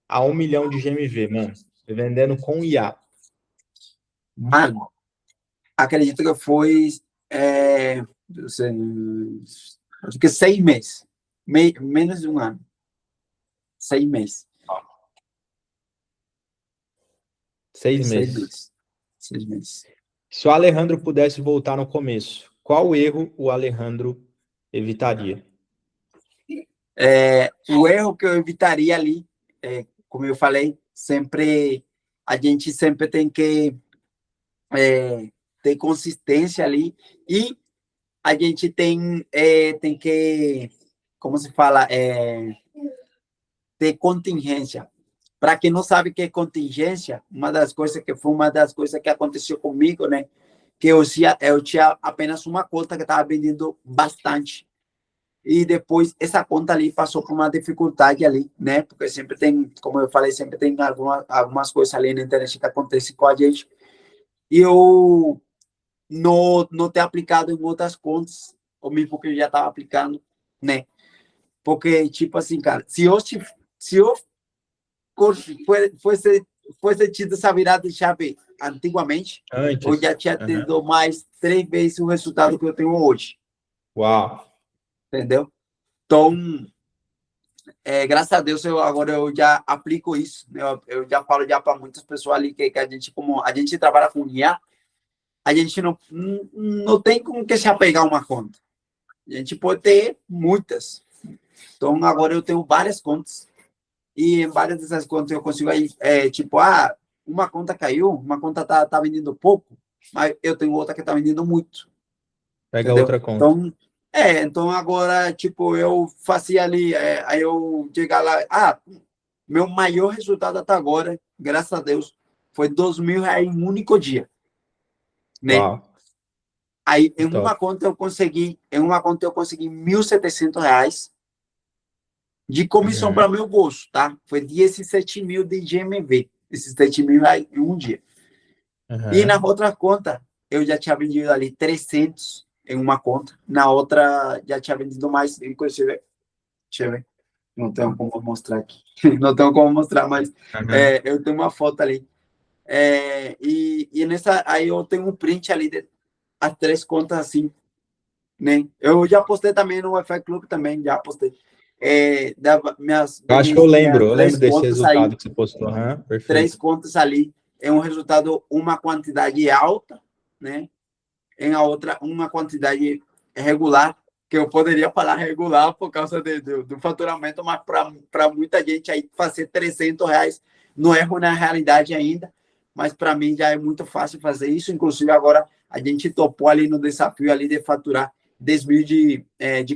a 1 milhão de GMV, mano? Vendendo com IA.
Mano, acredito que foi, é, acho que 6 meses, menos de um ano, 6 meses.
6 meses.
6 meses. 6 meses.
Se o Alejandro pudesse voltar no começo, qual erro o Alejandro evitaria?
O erro que eu evitaria ali, como eu falei, a gente sempre tem que ter consistência ali e a gente tem que, como se fala, ter contingência. Para quem não sabe o que é contingência, uma das coisas que aconteceu comigo, né? Que eu tinha apenas uma conta que estava vendendo bastante. E depois essa conta ali passou por uma dificuldade ali, né? Porque sempre tem, como eu falei, sempre tem algumas coisas ali na internet que acontecem com a gente. E eu não ter aplicado em outras contas, ou mesmo que eu já estava aplicando, né? Porque, tipo assim, cara, se eu fosse tido essa virada de chave antigamente, eu
Antes.
já tinha
Uhum.
tido mais 3 vezes o resultado que eu tenho hoje,
Uau.
entendeu? Então, graças a Deus, agora eu já aplico isso, né? Eu já falo já para muitas pessoas ali que a gente, como a gente trabalha com IA, a gente não tem como que se apegar a uma conta. A gente pode ter muitas. Então, agora eu tenho várias contas. E em várias dessas contas eu consigo aí, tipo, uma conta caiu, uma conta tá vendendo pouco, mas eu tenho outra que tá vendendo muito,
Pega
entendeu?
outra conta.
Então agora, tipo, eu fazia ali, aí eu chegar lá, meu maior resultado até agora, graças a Deus, foi R$ 2.000 em um único dia, né?
Uau.
Aí
Que top.
em uma conta eu consegui R$ 1.700 de comissão
Uhum.
para meu bolso, tá? Foi 17 mil de GMV, esses 7 mil em um dia. E na
Uhum.
outra conta, eu já tinha vendido ali 300 em uma conta, na outra já tinha vendido mais, inclusive, deixa eu ver. Não tenho como mostrar aqui. Não tenho como mostrar, mas
Aham.
eu tenho uma foto ali. E nessa, aí eu tenho um print ali de as 3 contas assim, né? Eu já postei também no Wi-Fi Club também, já postei.
Eu acho que eu
Minhas
lembro, eu lembro
três
desse
contas aí,
resultado que você postou. Aham,
três
perfeito.
contas ali, é um resultado, uma quantidade alta, né? Em a outra, uma quantidade regular, que eu poderia falar regular por causa do faturamento, mas para muita gente aí fazer R$ 300 não é na realidade ainda, mas para mim já é muito fácil fazer isso. Inclusive, agora a gente topou ali no desafio ali de faturar 10 mil de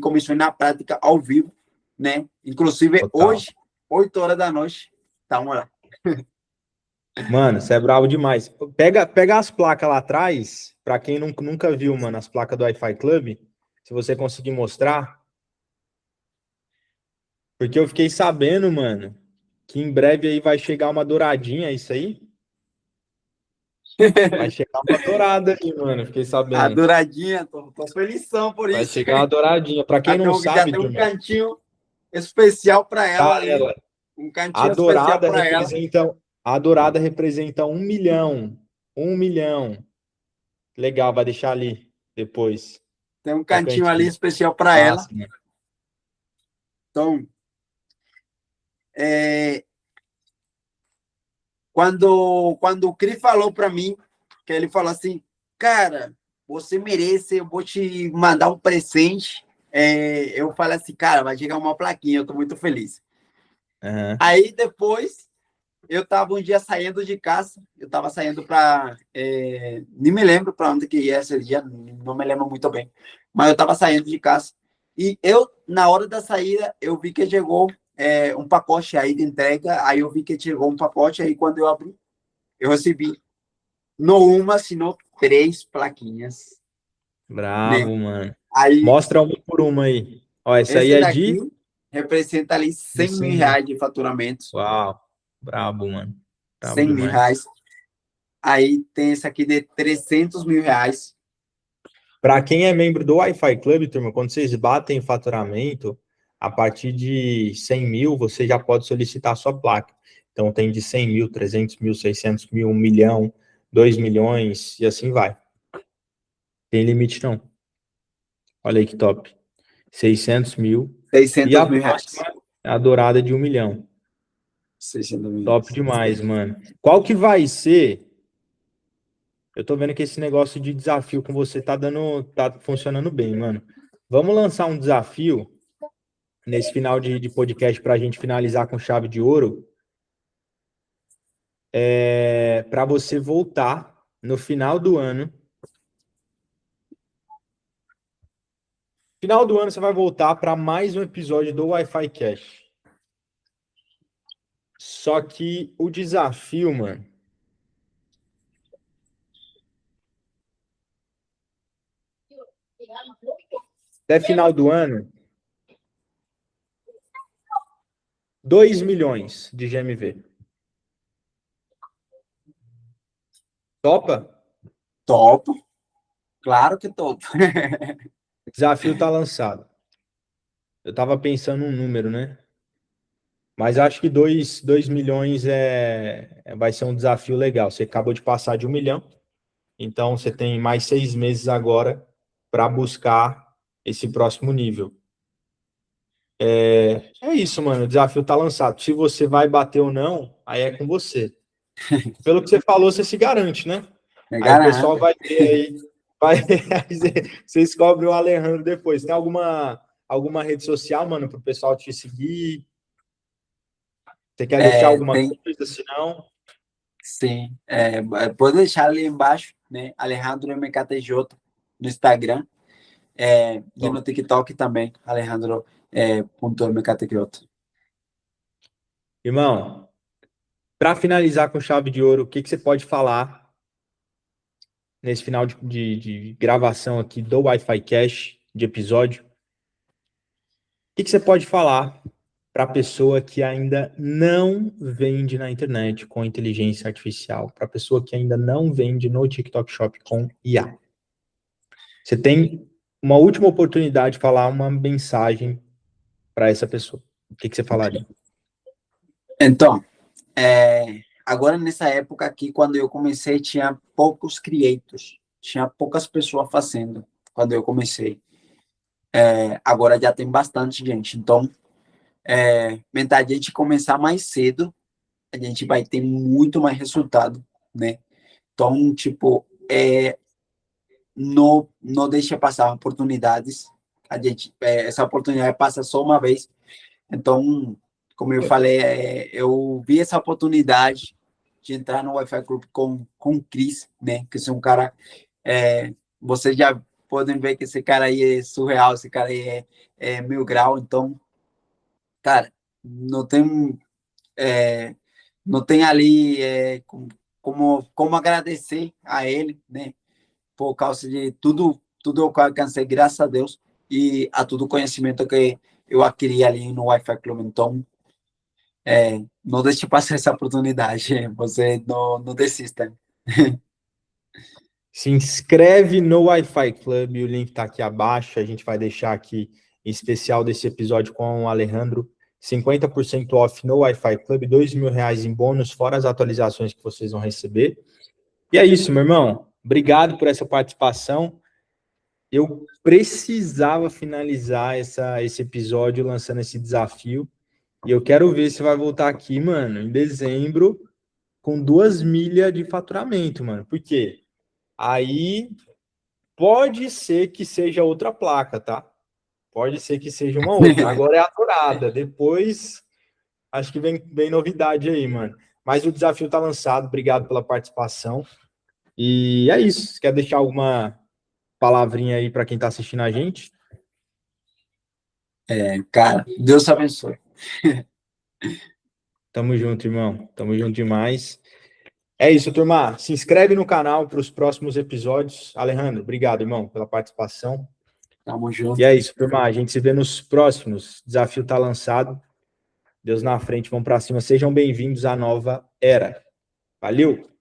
comissões na prática ao vivo, né? Inclusive,
Total.
hoje, 8 horas da noite, tá, lá.
Mano, você é bravo demais. Pega as placas lá atrás, pra quem nunca viu, mano, as placas do Wi-Fi Club, se você conseguir mostrar, porque eu fiquei sabendo, mano, que em breve aí vai chegar uma douradinha, isso aí? Vai chegar uma dourada aí, mano, fiquei
A
sabendo.
douradinha, tô felizão por
Vai
isso.
chegar uma douradinha. Pra quem não
Já
sabe,
tem um
turma,
cantinho especial para ela
tá
ali.
ela.
Um
A
cantinho especial
dourada
para ela.
representa, a dourada representa 1 milhão. 1 milhão. Legal, vai deixar ali depois,
Tem um
no
cantinho ali
cantinho.
especial para ela.
Massa, mano.
Então, é, quando o Cris falou para mim, que ele falou assim, cara, você merece, eu vou te mandar um presente. Eu falei assim, cara, vai chegar uma plaquinha, eu tô muito feliz.
Aham.
Aí depois eu estava um dia saindo de casa, eu estava saindo para. Nem me lembro para onde que ia esse dia, não me lembro muito bem. Mas eu estava saindo de casa. E eu, na hora da saída, eu vi que chegou um pacote aí de entrega. Aí eu vi que chegou um pacote. Aí quando eu abri, eu recebi não uma, sino 3 plaquinhas, né?
Bravo, mano.
Aí
Mostra uma por uma aí. Ó, essa aí
esse
é
daqui
de,
representa ali
de
100 mil
100 mil.
reais de faturamento.
Uau. Brabo, mano. Brabo
100 mil
demais.
reais. Aí tem esse aqui de 300 mil reais.
Para quem é membro do Wi-Fi Club, turma, quando vocês batem faturamento, a partir de 100 mil, você já pode solicitar a sua placa. Então, tem de 100 mil, 300 mil, 600 mil, 1 milhão, 2 milhões e assim vai. Tem limite não. Olha aí que top. 600 mil. E
600
a
mil reais.
próxima é a dourada de 1 milhão.
600 mil
Top
reais.
demais, mano. Qual que vai ser? Eu tô vendo que esse negócio de desafio com você tá funcionando bem, mano. Vamos lançar um desafio nesse final de podcast para a gente finalizar com chave de ouro, para você voltar no final do ano. Final do ano você vai voltar para mais um episódio do Wi-Fi Cash. Só que o desafio, mano, até final do ano, 2 milhões de GMV. Topa?
Top. Claro que top.
O desafio tá lançado. Eu tava pensando um número, né? Mas acho que 2 milhões vai ser um desafio legal. Você acabou de passar de 1 milhão. Então, você tem mais 6 meses agora para buscar esse próximo nível. É isso, mano. O desafio tá lançado. Se você vai bater ou não, aí é com você. Pelo que você falou, você se garante, né?
Me
Aí o pessoal
garante.
vai ver aí. Vai, você descobre o Alejandro depois. Tem alguma rede social, mano, para o pessoal te seguir? Você quer deixar alguma
Tem,
coisa? Se não,
sim. Pode deixar ali embaixo, né? Alejandro MKTJ no Instagram. E no TikTok também, Alejandro ponto MKTJ.
irmão, para finalizar com chave de ouro, o que você pode falar nesse final de gravação aqui do Wi-Fi Cash, de episódio? O que você pode falar para a pessoa que ainda não vende na internet com inteligência artificial, para a pessoa que ainda não vende no TikTok Shop com IA? Você tem uma última oportunidade de falar uma mensagem para essa pessoa. O que você falaria?
Então, agora nessa época aqui, quando eu comecei, tinha poucos creators, tinha poucas pessoas fazendo quando eu comecei. Agora já tem bastante gente. Então, mental a gente começar mais cedo, a gente vai ter muito mais resultado, né? Então, tipo, não deixa passar oportunidades. Essa oportunidade passa só uma vez. Então, como eu falei, eu vi essa oportunidade de entrar no Wi-Fi Club com o Chris, né? Que é um cara, vocês já podem ver que esse cara aí é surreal, esse cara aí é mil grau. Então, cara, não tem, é, não tem ali como agradecer a ele, né? Por causa de tudo o que eu alcancei, graças a Deus, e a todo o conhecimento que eu adquiri ali no Wi-Fi Club. Então, não deixe passar essa oportunidade, você não desista.
Se inscreve no Wi-Fi Club, o link está aqui abaixo. A gente vai deixar aqui em especial desse episódio com o Alejandro. 50% off no Wi-Fi Club, R$ 2.000 em bônus, fora as atualizações que vocês vão receber. E é isso, meu irmão. Obrigado por essa participação. Eu precisava finalizar esse episódio lançando esse desafio. E eu quero ver se vai voltar aqui, mano, em dezembro, com 2 milhas de faturamento, mano. Por quê? Aí pode ser que seja outra placa, tá? Pode ser que seja uma outra. Agora é a dourada. Depois, acho que vem novidade aí, mano. Mas o desafio tá lançado. Obrigado pela participação. E é isso. Quer deixar alguma palavrinha aí para quem tá assistindo a gente?
Cara, Deus abençoe.
Tamo junto, irmão. Tamo junto demais. É isso, turma. Se inscreve no canal para os próximos episódios. Alejandro, obrigado, irmão, pela participação.
Tamo
E
junto.
é isso, turma. A gente se vê nos próximos. O desafio tá lançado. Deus na frente, vamos para cima. Sejam bem-vindos à nova era. Valeu!